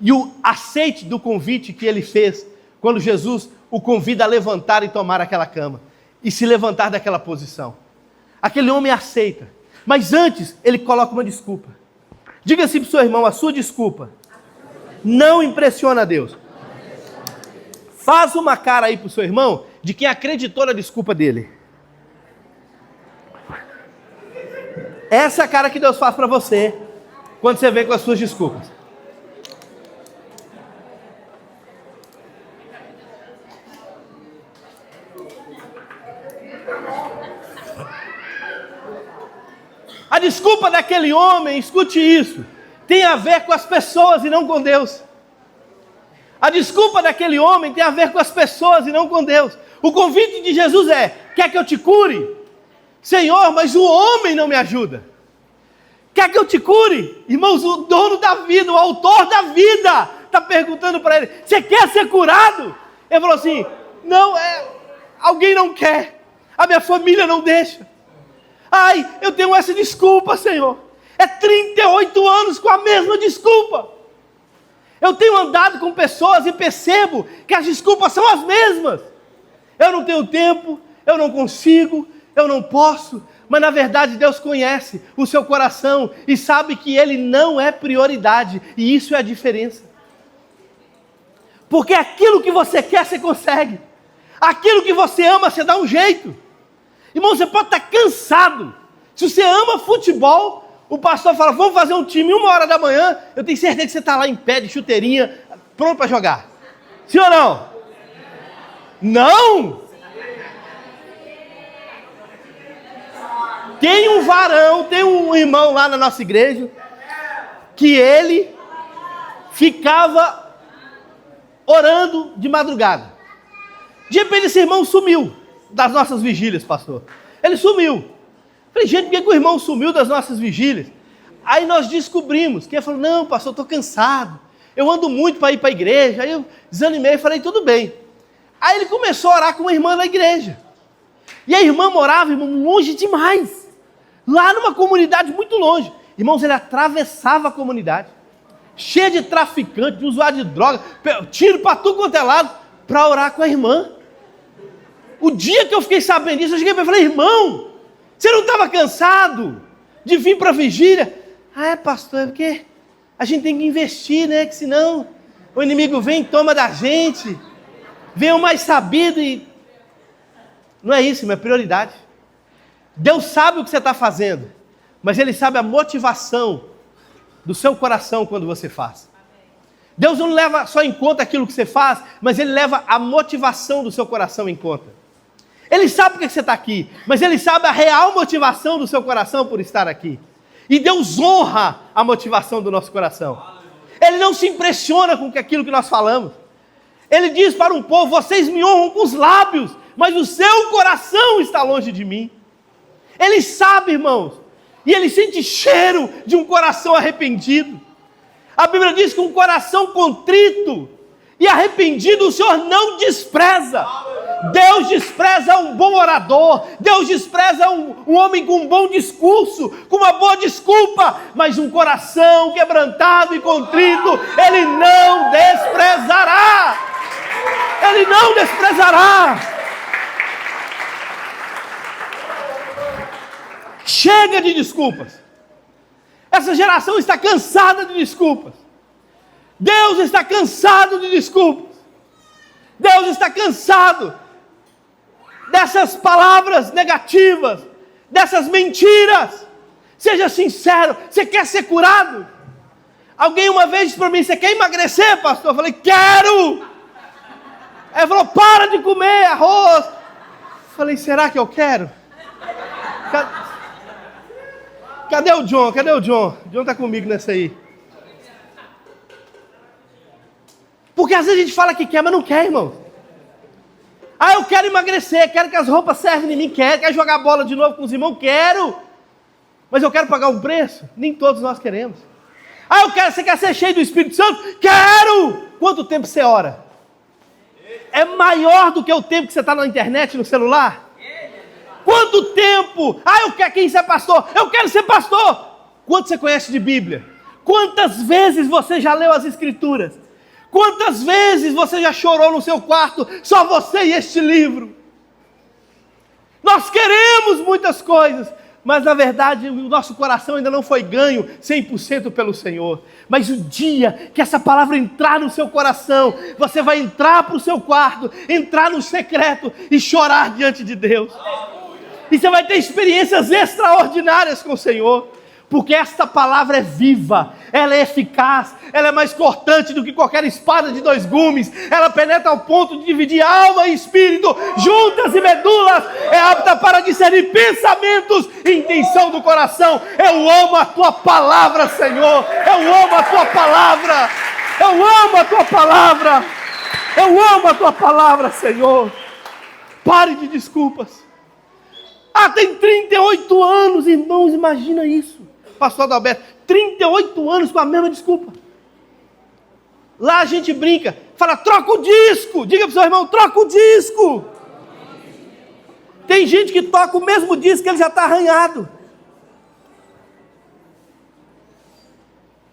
e o aceite do convite que ele fez quando Jesus o convida a levantar e tomar aquela cama e se levantar daquela posição. Aquele homem aceita, mas antes ele coloca uma desculpa. Diga assim para o seu irmão: a sua desculpa não impressiona a Deus. Faz uma cara aí para o seu irmão de quem acreditou na desculpa dele. Essa é a cara que Deus faz para você quando você vem com as suas desculpas. A desculpa daquele homem, escute isso, tem a ver com as pessoas e não com Deus. A desculpa daquele homem tem a ver com as pessoas e não com Deus. O convite de Jesus é: quer que eu te cure? Senhor, mas o homem não me ajuda. Quer que eu te cure? Irmãos, o dono da vida, o autor da vida, está perguntando para ele: você quer ser curado? Ele falou assim: não, alguém não quer, a minha família não deixa. Ai, eu tenho essa desculpa, Senhor. É 38 anos com a mesma desculpa. Eu tenho andado com pessoas e percebo que as desculpas são as mesmas. Eu não tenho tempo, eu não consigo, eu não posso. Mas na verdade Deus conhece o seu coração e sabe que ele não é prioridade. E isso é a diferença. Porque aquilo que você quer, você consegue. Aquilo que você ama, você dá um jeito. Irmão, você pode estar cansado. Se você ama futebol, o pastor fala: vamos fazer um time 1h da manhã. Eu tenho certeza que você está lá em pé, de chuteirinha, pronto para jogar. Sim ou não? Não! Tem um varão, tem um irmão lá na nossa igreja, que ele ficava orando de madrugada. De repente esse irmão sumiu das nossas vigílias, pastor. Ele sumiu. Falei: gente, por que o irmão sumiu das nossas vigílias? Aí nós descobrimos que ele falou: não, pastor, estou cansado. Eu ando muito para ir para a igreja. Aí eu desanimei e falei: tudo bem. Aí ele começou a orar com uma irmã na igreja. E a irmã morava, irmão, longe demais. Lá numa comunidade muito longe. Irmãos, ele atravessava a comunidade, cheia de traficantes, de usuário de droga, tiro para tudo quanto é lado, para orar com a irmã. O dia que eu fiquei sabendo disso, eu cheguei para ele e falei: irmão, você não estava cansado de vir para a vigília? Ah, é, pastor, é porque a gente tem que investir, né? Que senão o inimigo vem e toma da gente. Vem o mais sabido e... Não é isso, é prioridade. Deus sabe o que você está fazendo, mas Ele sabe a motivação do seu coração quando você faz. Deus não leva só em conta aquilo que você faz, mas Ele leva a motivação do seu coração em conta. Ele sabe por que você está aqui, mas Ele sabe a real motivação do seu coração por estar aqui. E Deus honra a motivação do nosso coração. Ele não se impressiona com aquilo que nós falamos. Ele diz para um povo: vocês me honram com os lábios, mas o seu coração está longe de mim. Ele sabe, irmãos, e ele sente cheiro de um coração arrependido. A Bíblia diz que um coração contrito e arrependido o Senhor não despreza. Deus despreza um bom orador, Deus despreza um homem com um bom discurso, com uma boa desculpa, mas um coração quebrantado e contrito, Ele não desprezará. Ele não desprezará. Chega de desculpas. Essa geração está cansada de desculpas. Deus está cansado de desculpas. Deus está cansado dessas palavras negativas, dessas mentiras. Seja sincero, você quer ser curado? Alguém uma vez disse para mim: você quer emagrecer, pastor? Eu falei: quero. Aí ele falou: para de comer arroz. Eu falei: será que eu quero? Cadê o John? Cadê o John? O John tá comigo nessa aí. Porque às vezes a gente fala que quer, mas não quer, irmão. Ah, eu quero emagrecer, quero que as roupas servem em mim, quero jogar bola de novo com os irmãos, quero. Mas eu quero pagar um preço? Nem todos nós queremos. Ah, você quer ser cheio do Espírito Santo? Quero! Quanto tempo você ora? É maior do que o tempo que você está na internet, no celular? Quanto tempo? Ah, eu quero quem ser pastor? Eu quero ser pastor! Quanto você conhece de Bíblia? Quantas vezes você já leu as Escrituras? Quantas vezes você já chorou no seu quarto? Só você e este livro. Nós queremos muitas coisas, mas na verdade o nosso coração ainda não foi ganho 100% pelo Senhor. Mas o dia que essa palavra entrar no seu coração, você vai entrar para o seu quarto, entrar no secreto e chorar diante de Deus. E você vai ter experiências extraordinárias com o Senhor. Porque esta palavra é viva, ela é eficaz, ela é mais cortante do que qualquer espada de 2 gumes, ela penetra ao ponto de dividir alma e espírito, juntas e medulas, é apta para discernir pensamentos e intenção do coração. Eu amo a tua palavra, Senhor, eu amo a tua palavra, eu amo a tua palavra, eu amo a tua palavra, Senhor. Pare de desculpas. Ah, tem 38 anos, irmãos, imagina isso. Pastor Adalberto, 38 anos com a mesma desculpa. Lá a gente brinca, fala, troca o disco. Diga para o seu irmão, troca o disco. Tem gente que toca o mesmo disco que ele já está arranhado.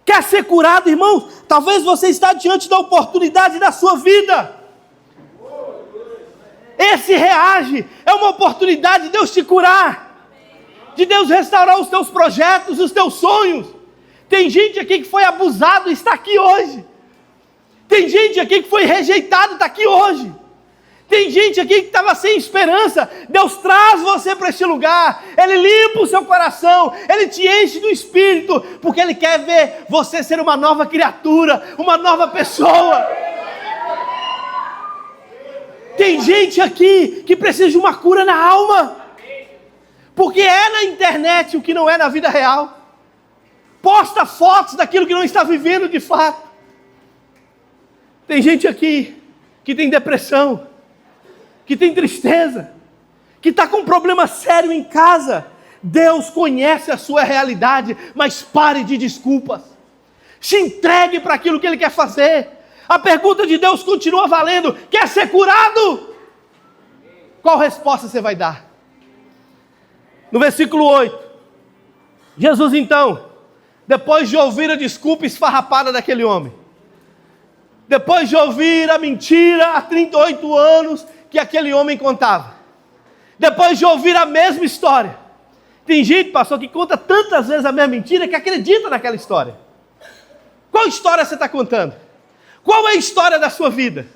Quer ser curado, irmão? Talvez você está diante da oportunidade da sua vida. Esse reage é uma oportunidade de Deus te curar. De Deus restaurar os teus projetos, os teus sonhos. Tem gente aqui que foi abusado e está aqui hoje. Tem gente aqui que foi rejeitado e está aqui hoje. Tem gente aqui que estava sem esperança. Deus traz você para este lugar. Ele limpa o seu coração. Ele te enche do Espírito. Porque Ele quer ver você ser uma nova criatura, uma nova pessoa. Tem gente aqui que precisa de uma cura na alma. Porque é na internet o que não é na vida real. Posta fotos daquilo que não está vivendo de fato. Tem gente aqui que tem depressão, que tem tristeza, que está com um problema sério em casa. Deus conhece a sua realidade, mas pare de desculpas. Se entregue para aquilo que Ele quer fazer. A pergunta de Deus continua valendo. Quer ser curado? Qual resposta você vai dar? No versículo 8, Jesus então, depois de ouvir a desculpa esfarrapada daquele homem, depois de ouvir a mentira há 38 anos que aquele homem contava, depois de ouvir a mesma história, tem gente, pastor, que conta tantas vezes a mesma mentira que acredita naquela história. Qual história você está contando? Qual é a história da sua vida?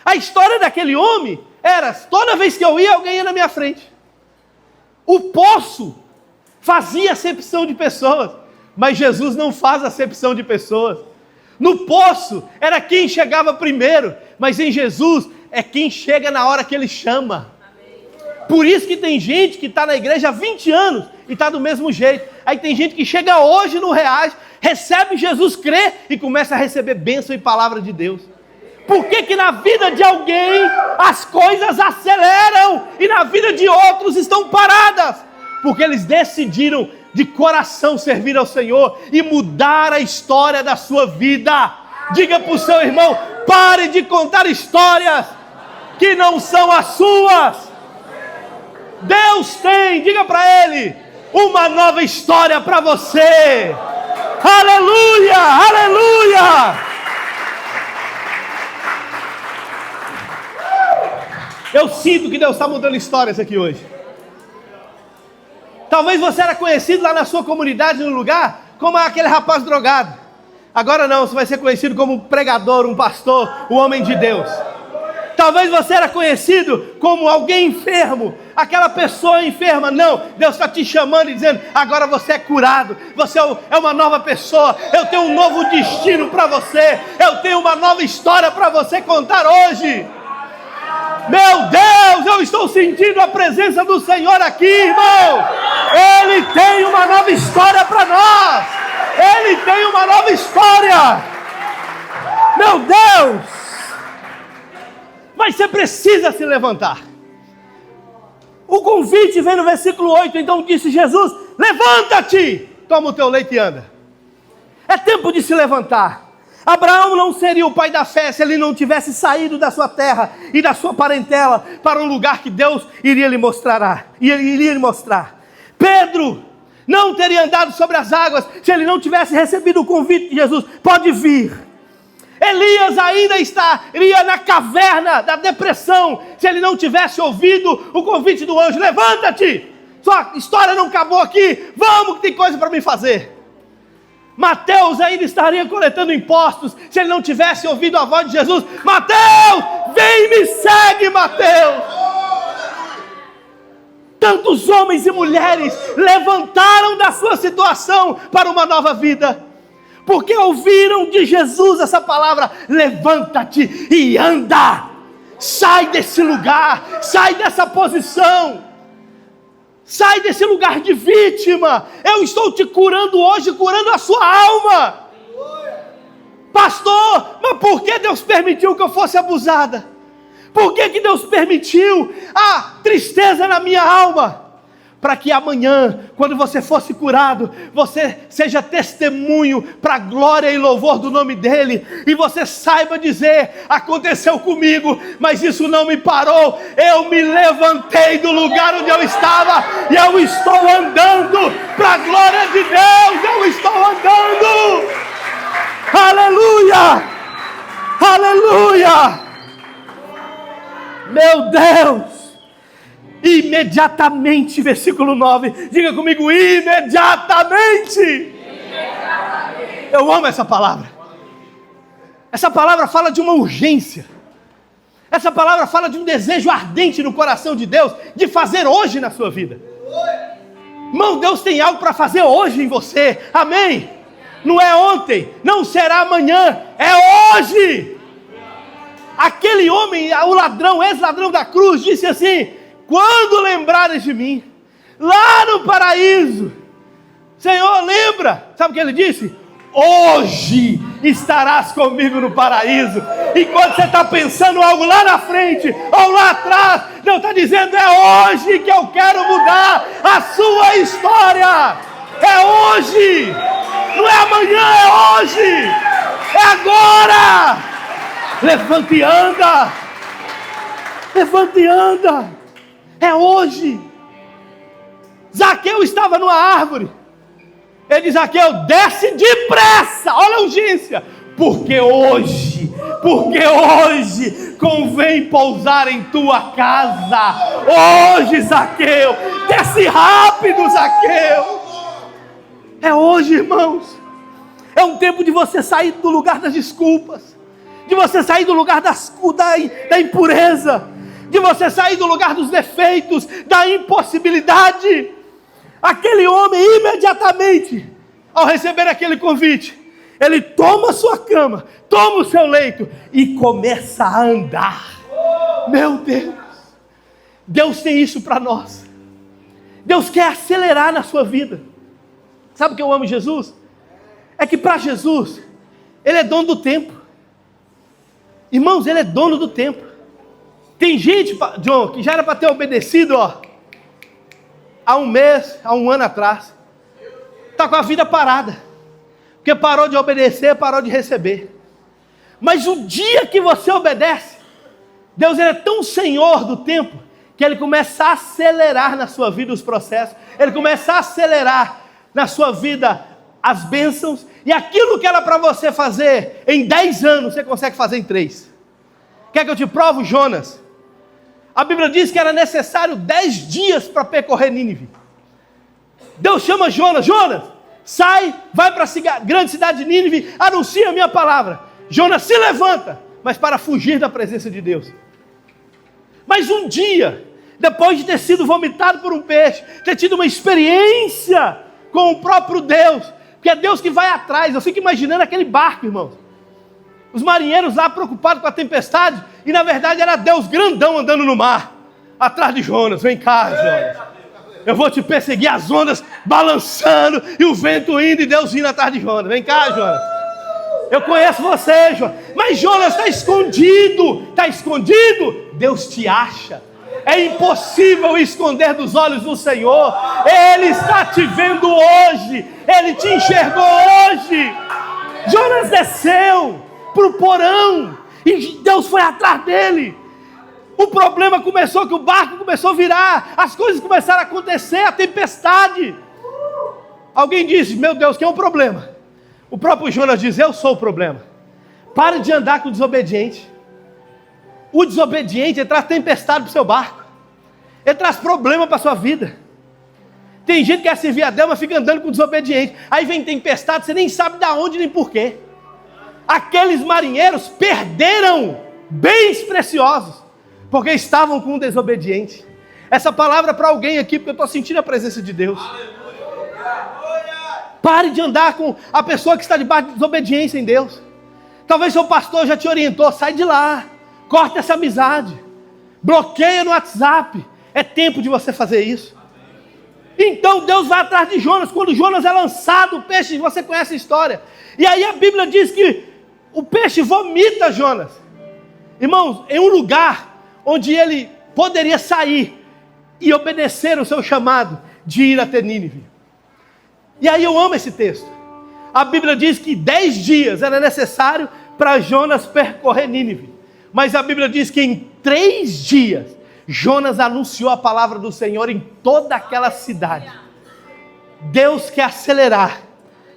A história daquele homem era, toda vez que eu ia, alguém ia na minha frente. O poço fazia acepção de pessoas, mas Jesus não faz acepção de pessoas. No poço era quem chegava primeiro, mas em Jesus é quem chega na hora que Ele chama. Por isso que tem gente que está na igreja há 20 anos e está do mesmo jeito. Aí tem gente que chega hoje no Reage, recebe Jesus, crê e começa a receber bênção e palavra de Deus. Por que que na vida de alguém as coisas aceleram e na vida de outros estão paradas? Porque eles decidiram de coração servir ao Senhor e mudar a história da sua vida. Diga para o seu irmão, pare de contar histórias que não são as suas. Deus tem, diga para ele, uma nova história para você. Aleluia, aleluia. Eu sinto que Deus está mudando histórias aqui hoje. Talvez você era conhecido lá na sua comunidade, no lugar, como aquele rapaz drogado. Agora não, você vai ser conhecido como um pregador, um pastor, um homem de Deus. Talvez você era conhecido como alguém enfermo, aquela pessoa enferma. Não, Deus está te chamando e dizendo, agora você é curado, você é uma nova pessoa, eu tenho um novo destino para você, eu tenho uma nova história para você contar hoje. Meu Deus, eu estou sentindo a presença do Senhor aqui, irmão. Ele tem uma nova história para nós. Ele tem uma nova história. Meu Deus. Mas você precisa se levantar. O convite vem no versículo 8. Então disse Jesus: levanta-te, toma o teu leito e anda. É tempo de se levantar. Abraão não seria o pai da fé se ele não tivesse saído da sua terra e da sua parentela para um lugar que Deus iria lhe mostrar. Pedro não teria andado sobre as águas se ele não tivesse recebido o convite de Jesus: pode vir. Elias ainda estaria na caverna da depressão se ele não tivesse ouvido o convite do anjo: levanta-te, sua história não acabou aqui, vamos que tem coisa para me fazer. Mateus ainda estaria coletando impostos se ele não tivesse ouvido a voz de Jesus: Mateus, vem me segue, Mateus. Tantos homens e mulheres levantaram da sua situação para uma nova vida, porque ouviram de Jesus essa palavra: levanta-te e anda. Sai desse lugar, sai dessa posição. Sai desse lugar de vítima. Eu estou te curando hoje, curando a sua alma. Pastor, mas por que Deus permitiu que eu fosse abusada? Por que Deus permitiu a tristeza na minha alma? Para que amanhã, quando você fosse curado, você seja testemunho para a glória e louvor do nome dEle, e você saiba dizer: aconteceu comigo, mas isso não me parou, eu me levantei do lugar onde eu estava, e eu estou andando para a glória de Deus, eu estou andando, aleluia, aleluia, meu Deus. Imediatamente, versículo 9, diga comigo: imediatamente. Eu amo essa palavra. Essa palavra fala de uma urgência. Essa palavra fala de um desejo ardente no coração de Deus de fazer hoje na sua vida. Irmão, Deus tem algo para fazer hoje em você, amém? Não é ontem, não será amanhã, é hoje. Aquele homem, o ladrão, ex-ladrão da cruz, disse assim: quando lembrares de mim, lá no paraíso, Senhor, lembra, sabe o que ele disse? Hoje estarás comigo no paraíso. Enquanto você está pensando algo lá na frente, ou lá atrás, Deus está dizendo: é hoje que eu quero mudar a sua história. É hoje, não é amanhã, é hoje, é agora. Levanta e anda, levanta e anda. É hoje. Zaqueu estava numa árvore. Ele diz: Zaqueu, desce depressa. Olha a urgência. Porque hoje convém pousar em tua casa. Hoje, Zaqueu, desce rápido, Zaqueu. É hoje, irmãos. É um tempo de você sair do lugar das desculpas, de você sair do lugar da impureza, de você sair do lugar dos defeitos, da impossibilidade. Aquele homem, imediatamente, ao receber aquele convite, ele toma a sua cama, toma o seu leito e começa a andar. Meu Deus, Deus tem isso para nós. Deus quer acelerar na sua vida. Sabe o que eu amo Jesus? É que para Jesus, Ele é dono do tempo. Irmãos, Ele é dono do tempo. Tem gente, John, que já era para ter obedecido, há um mês, há um ano atrás. Está com a vida parada. Porque parou de obedecer, parou de receber. Mas o dia que você obedece, Deus é tão senhor do tempo, que Ele começa a acelerar na sua vida os processos. Ele começa a acelerar na sua vida as bênçãos. E aquilo que era para você fazer em 10 anos, você consegue fazer em 3. Quer que eu te provo, Jonas? A Bíblia diz que era necessário 10 dias para percorrer Nínive. Deus chama Jonas: Jonas, sai, vai para a grande cidade de Nínive, anuncia a minha palavra. Jonas se levanta, mas para fugir da presença de Deus. Mas um dia, depois de ter sido vomitado por um peixe, ter tido uma experiência com o próprio Deus, porque é Deus que vai atrás. Eu fico imaginando aquele barco, irmãos. Os marinheiros lá preocupados com a tempestade, e na verdade era Deus grandão andando no mar, atrás de Jonas. Vem cá, Jonas, eu vou te perseguir, as ondas balançando, e o vento indo, e Deus vindo atrás de Jonas. Vem cá, Jonas, eu conheço você, Jonas. Mas Jonas está escondido, Deus te acha. É impossível esconder dos olhos do Senhor. Ele está te vendo hoje, Ele te enxergou hoje. Jonas desceu para o porão, e Deus foi atrás dele. O problema começou que o barco começou a virar, as coisas começaram a acontecer, a tempestade. Alguém disse: meu Deus, quem é o problema? O próprio Jonas diz: eu sou o problema. Pare de andar com o desobediente. O desobediente, ele traz tempestade para o seu barco, ele traz problema para a sua vida. Tem gente que quer servir a Deus, mas fica andando com o desobediente. Aí vem tempestade, você nem sabe de onde nem porquê. Aqueles marinheiros perderam bens preciosos, porque estavam com um desobediente. Essa palavra é para alguém aqui, porque eu estou sentindo a presença de Deus. Pare de andar com a pessoa que está debaixo de desobediência em Deus. Talvez seu pastor já te orientou: sai de lá, corta essa amizade, bloqueia no WhatsApp. É tempo de você fazer isso. Então Deus vai atrás de Jonas. Quando Jonas é lançado, o peixe, você conhece a história. E aí a Bíblia diz que o peixe vomita Jonas. Irmãos, em um lugar onde ele poderia sair e obedecer o seu chamado de ir até Nínive. E aí eu amo esse texto. A Bíblia diz que 10 dias era necessário para Jonas percorrer Nínive. Mas a Bíblia diz que em 3 dias, Jonas anunciou a palavra do Senhor em toda aquela cidade. Deus quer acelerar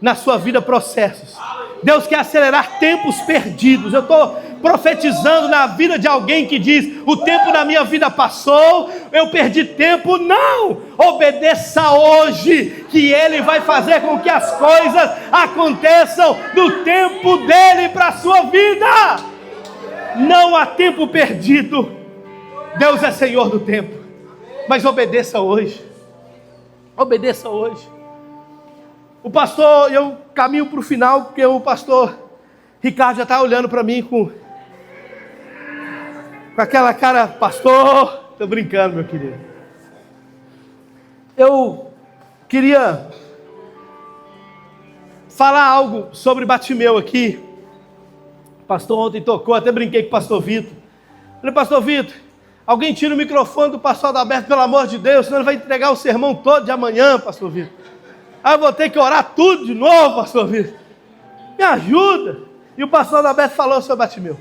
na sua vida processos. Deus quer acelerar tempos perdidos. Eu estou profetizando na vida de alguém que diz: o tempo da minha vida passou, eu perdi tempo. Não! Obedeça hoje, que Ele vai fazer com que as coisas aconteçam no tempo dEle para a sua vida. Não há tempo perdido. Deus é Senhor do tempo. Mas obedeça hoje. Obedeça hoje. O pastor, eu caminho para o final, porque o pastor Ricardo já está olhando para mim com aquela cara: pastor, estou brincando, meu querido. Eu queria falar algo sobre Bartimeu aqui. O pastor ontem tocou, até brinquei com o pastor Vitor. Falei: pastor Vitor, alguém tira o microfone do pastor Adalberto, pelo amor de Deus, senão ele vai entregar o sermão todo de amanhã, pastor Vitor. Aí eu vou ter que orar tudo de novo, pastor Vitor. Me ajuda. E o pastor Adalberto falou sobre Bartimeu.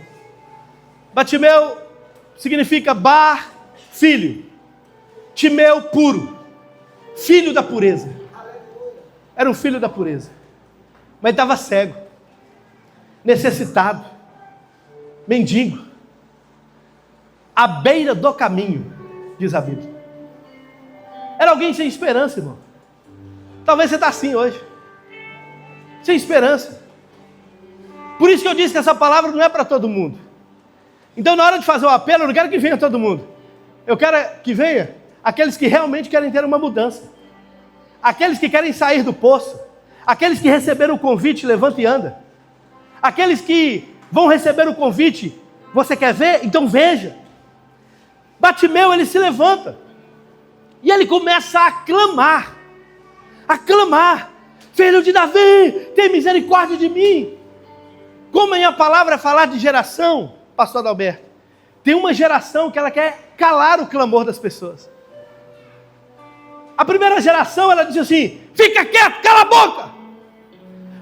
Bartimeu significa bar, filho. Timeu, puro. Filho da pureza. Era um filho da pureza. Mas estava cego. Necessitado. Mendigo. À beira do caminho, diz a Bíblia. Era alguém sem esperança, irmão. Talvez você está assim hoje, sem esperança. Por isso que eu disse que essa palavra não é para todo mundo. Então, na hora de fazer o apelo, eu não quero que venha todo mundo. Eu quero que venha aqueles que realmente querem ter uma mudança. Aqueles que querem sair do poço. Aqueles que receberam o convite, levanta e anda. Aqueles que vão receber o convite: você quer ver? Então veja. Bartimeu, ele se levanta. E ele começa a clamar. A clamar: filho de Davi, tem misericórdia de mim. Como a minha palavra é falar de geração, pastor Adalberto, tem uma geração que ela quer calar o clamor das pessoas. A primeira geração, ela diz assim: fica quieto, cala a boca.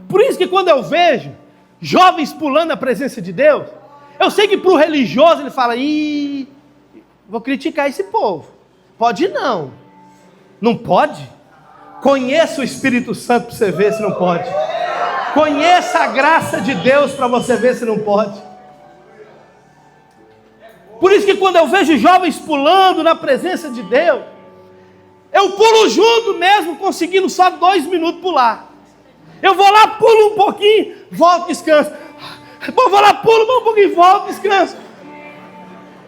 Por isso que quando eu vejo jovens pulando a presença de Deus, eu sei que para o religioso ele fala: ih, vou criticar esse povo. Pode não. Não pode? Conheça o Espírito Santo para você ver se não pode. Conheça a graça de Deus para você ver se não pode. Por isso que quando eu vejo jovens pulando na presença de Deus, eu pulo junto mesmo, conseguindo só 2 minutos pular. Eu vou lá, pulo um pouquinho, volto, descanso. Vou lá, pulo um pouquinho, volto, descanso.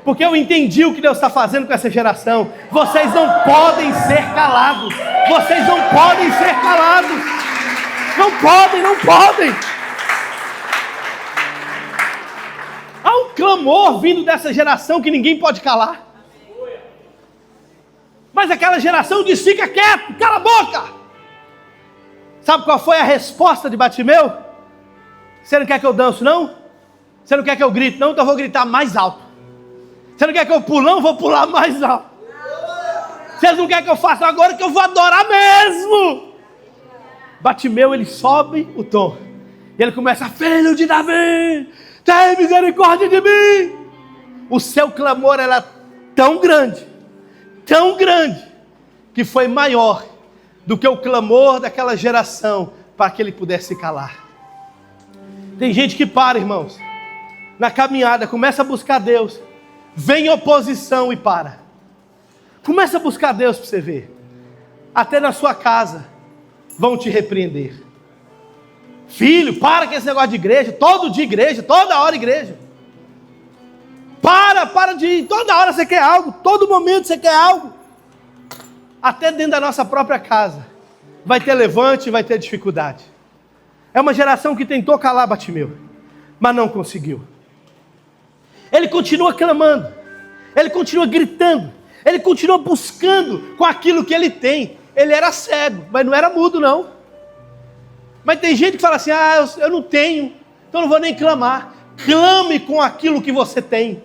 Porque eu entendi o que Deus está fazendo com essa geração. Vocês não podem ser calados. Vocês não podem ser calados. Não podem, não podem. clamor vindo dessa geração que ninguém pode calar. Mas aquela geração diz: fica quieto, cala a boca. Sabe qual foi a resposta de Bartimeu? Você não quer que eu danço, não? Você não quer que eu grite, não? Então eu vou gritar mais alto. Você não quer que eu pule, não? Eu vou pular mais alto. Vocês não querem que eu faça agora, que eu vou adorar mesmo. Bartimeu, ele sobe o tom. E ele começa: filho de Davi, tem misericórdia de mim. O seu clamor era tão grande, que foi maior do que o clamor daquela geração para que ele pudesse calar. Tem gente que para, irmãos, na caminhada, começa a buscar Deus, vem oposição e para. Começa a buscar Deus para você ver. Até na sua casa vão te repreender. Filho, para com esse negócio de igreja, todo dia igreja, toda hora igreja. Para de ir, toda hora você quer algo, todo momento você quer algo. Até dentro da nossa própria casa vai ter levante, vai ter dificuldade. É uma geração que tentou calar Bartimeu, mas não conseguiu. Ele continua clamando, ele continua gritando, ele continua buscando com aquilo que ele tem. Ele era cego, mas não era mudo, não. Mas tem gente que fala assim: eu não tenho, então não vou nem clamar. Clame com aquilo que você tem.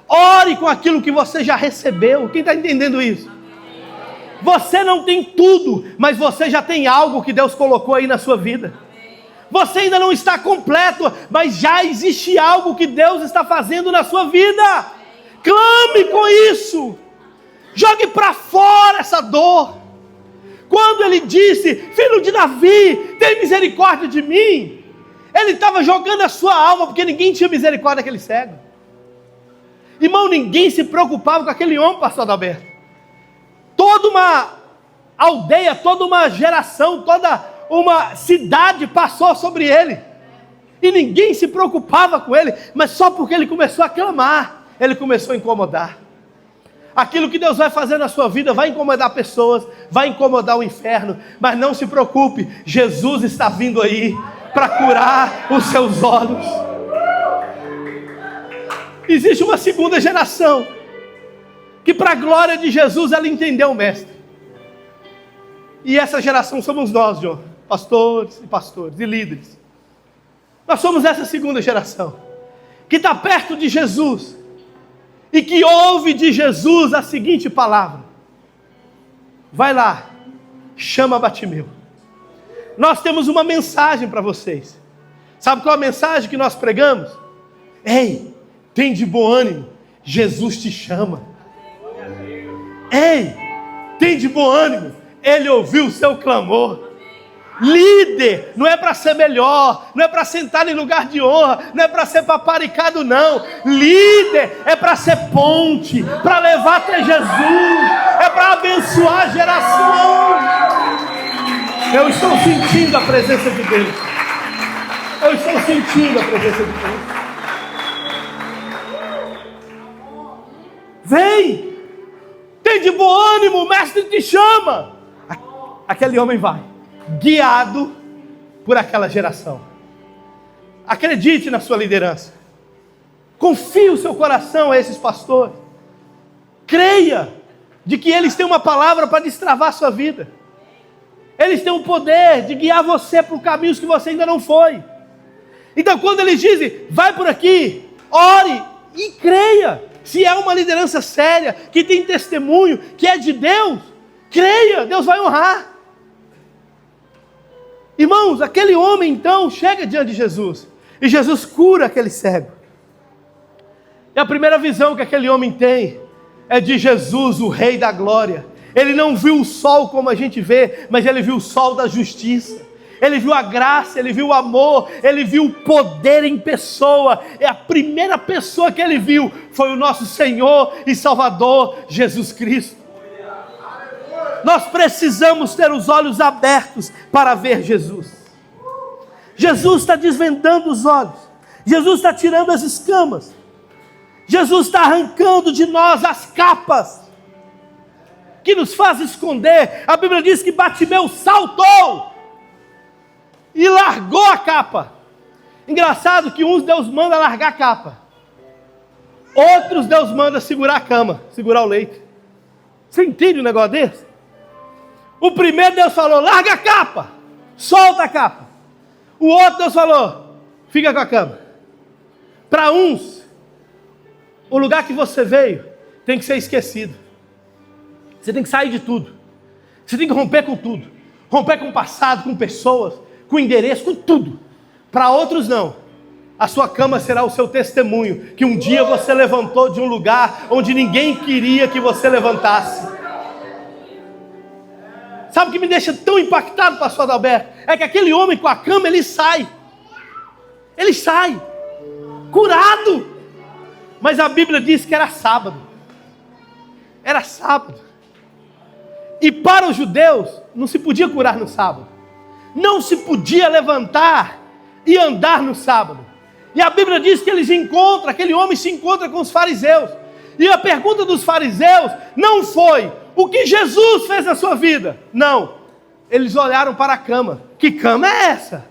Ore com aquilo que você já recebeu. Quem está entendendo isso? Você não tem tudo, mas você já tem algo que Deus colocou aí na sua vida. Você ainda não está completo, mas já existe algo que Deus está fazendo na sua vida. Clame com isso. Jogue para fora essa dor. Quando ele disse: filho de Davi, tem misericórdia de mim, ele estava jogando a sua alma, porque ninguém tinha misericórdia daquele cego. Irmão, ninguém se preocupava com aquele homem, pastor Adalberto. Toda uma aldeia, toda uma geração, toda uma cidade passou sobre ele. E ninguém se preocupava com ele, mas só porque ele começou a clamar, ele começou a incomodar. Aquilo que Deus vai fazer na sua vida vai incomodar pessoas, vai incomodar o inferno, mas não se preocupe, Jesus está vindo aí para curar os seus olhos. Existe uma segunda geração, que para a glória de Jesus ela entendeu o mestre. E essa geração somos nós, João, pastores e líderes. Nós somos essa segunda geração, que está perto de Jesus, e que ouve de Jesus a seguinte palavra: vai lá, chama Bartimeu. Nós temos uma mensagem para vocês. Sabe qual é a mensagem que nós pregamos? Ei, tem de bom ânimo, Jesus te chama. Ei, tem de bom ânimo, Ele ouviu o seu clamor. Líder não é para ser melhor, não é para sentar em lugar de honra, não é para ser paparicado, não. Líder é para ser ponte, para levar até Jesus, é para abençoar a geração. Eu estou sentindo a presença de Deus. Eu estou sentindo a presença de Deus. Vem, tem de bom ânimo, o mestre te chama. Aquele homem vai, guiado por aquela geração. Acredite na sua liderança. Confie o seu coração a esses pastores. Creia de que eles têm uma palavra para destravar a sua vida. Eles têm o poder de guiar você para caminhos que você ainda não foi. Então quando eles dizem: vai por aqui, ore e creia. Se é uma liderança séria, que tem testemunho, que é de Deus, creia, Deus vai honrar. Irmãos, aquele homem então chega diante de Jesus, e Jesus cura aquele cego. E a primeira visão que aquele homem tem é de Jesus, o Rei da Glória. Ele não viu o sol como a gente vê, mas ele viu o sol da justiça. Ele viu a graça, ele viu o amor, ele viu o poder em pessoa. E a primeira pessoa que ele viu foi o nosso Senhor e Salvador, Jesus Cristo. Nós precisamos ter os olhos abertos para ver Jesus. Jesus está desvendando os olhos. Jesus está tirando as escamas. Jesus está arrancando de nós as capas que nos faz esconder. A Bíblia diz que Bartimeu saltou e largou a capa. Engraçado que uns Deus manda largar a capa, Outros Deus manda segurar a cama, segurar o leito. Você entende um negócio desse? O primeiro Deus falou, larga a capa, solta a capa. O outro Deus falou, fica com a cama. Para uns, o lugar que você veio tem que ser esquecido. Você tem que sair de tudo. Você tem que romper com tudo. Romper com o passado, com pessoas, com endereço, com tudo. Para outros não. A sua cama será o seu testemunho, que um dia você levantou de um lugar onde ninguém queria que você levantasse. Sabe o que me deixa tão impactado, pastor Adalberto? É que aquele homem com a cama, ele sai. Ele sai. Curado. Mas a Bíblia diz que era sábado. Era sábado. E para os judeus, não se podia curar no sábado. Não se podia levantar e andar no sábado. E a Bíblia diz que aquele homem se encontra com os fariseus. E a pergunta dos fariseus não foi, o que Jesus fez na sua vida? Não. Eles olharam para a cama. Que cama é essa?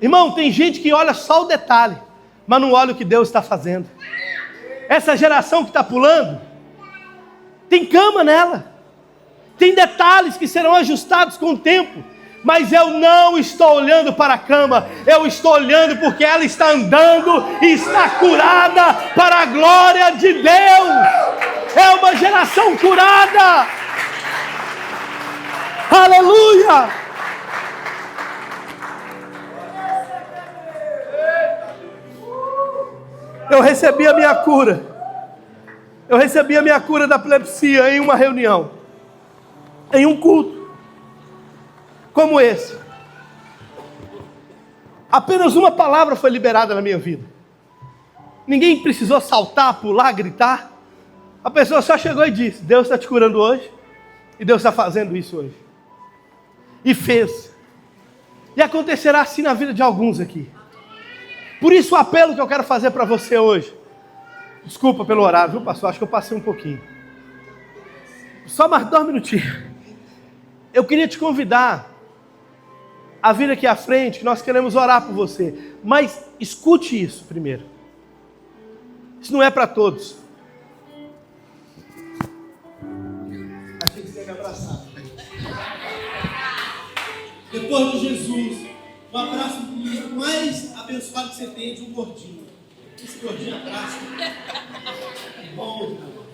Irmão, tem gente que olha só o detalhe, mas não olha o que Deus está fazendo. Essa geração que está pulando, tem cama nela. Tem detalhes que serão ajustados com o tempo. Mas eu não estou olhando para a cama, eu estou olhando porque ela está andando e está curada para a glória de Deus. É uma geração curada. Aleluia! Eu recebi a minha cura. Eu recebi a minha cura da epilepsia em uma reunião, em um culto como esse. Apenas uma palavra foi liberada na minha vida. Ninguém precisou saltar, pular, gritar. A pessoa só chegou e disse, Deus está te curando hoje, e Deus está fazendo isso hoje. E fez. E acontecerá assim na vida de alguns aqui. Por isso o apelo que eu quero fazer para você hoje. Desculpa pelo horário, viu, pastor? Acho que eu passei um pouquinho. Só mais 2 minutinhos. Eu queria te convidar a vir aqui à frente, que nós queremos orar por você. Mas escute isso primeiro. Isso não é para todos. Achei que você ia me abraçar. Depois de Jesus, o abraço mais abençoado que você tem é de um gordinho. Esse gordinho abraça. É bom, cara.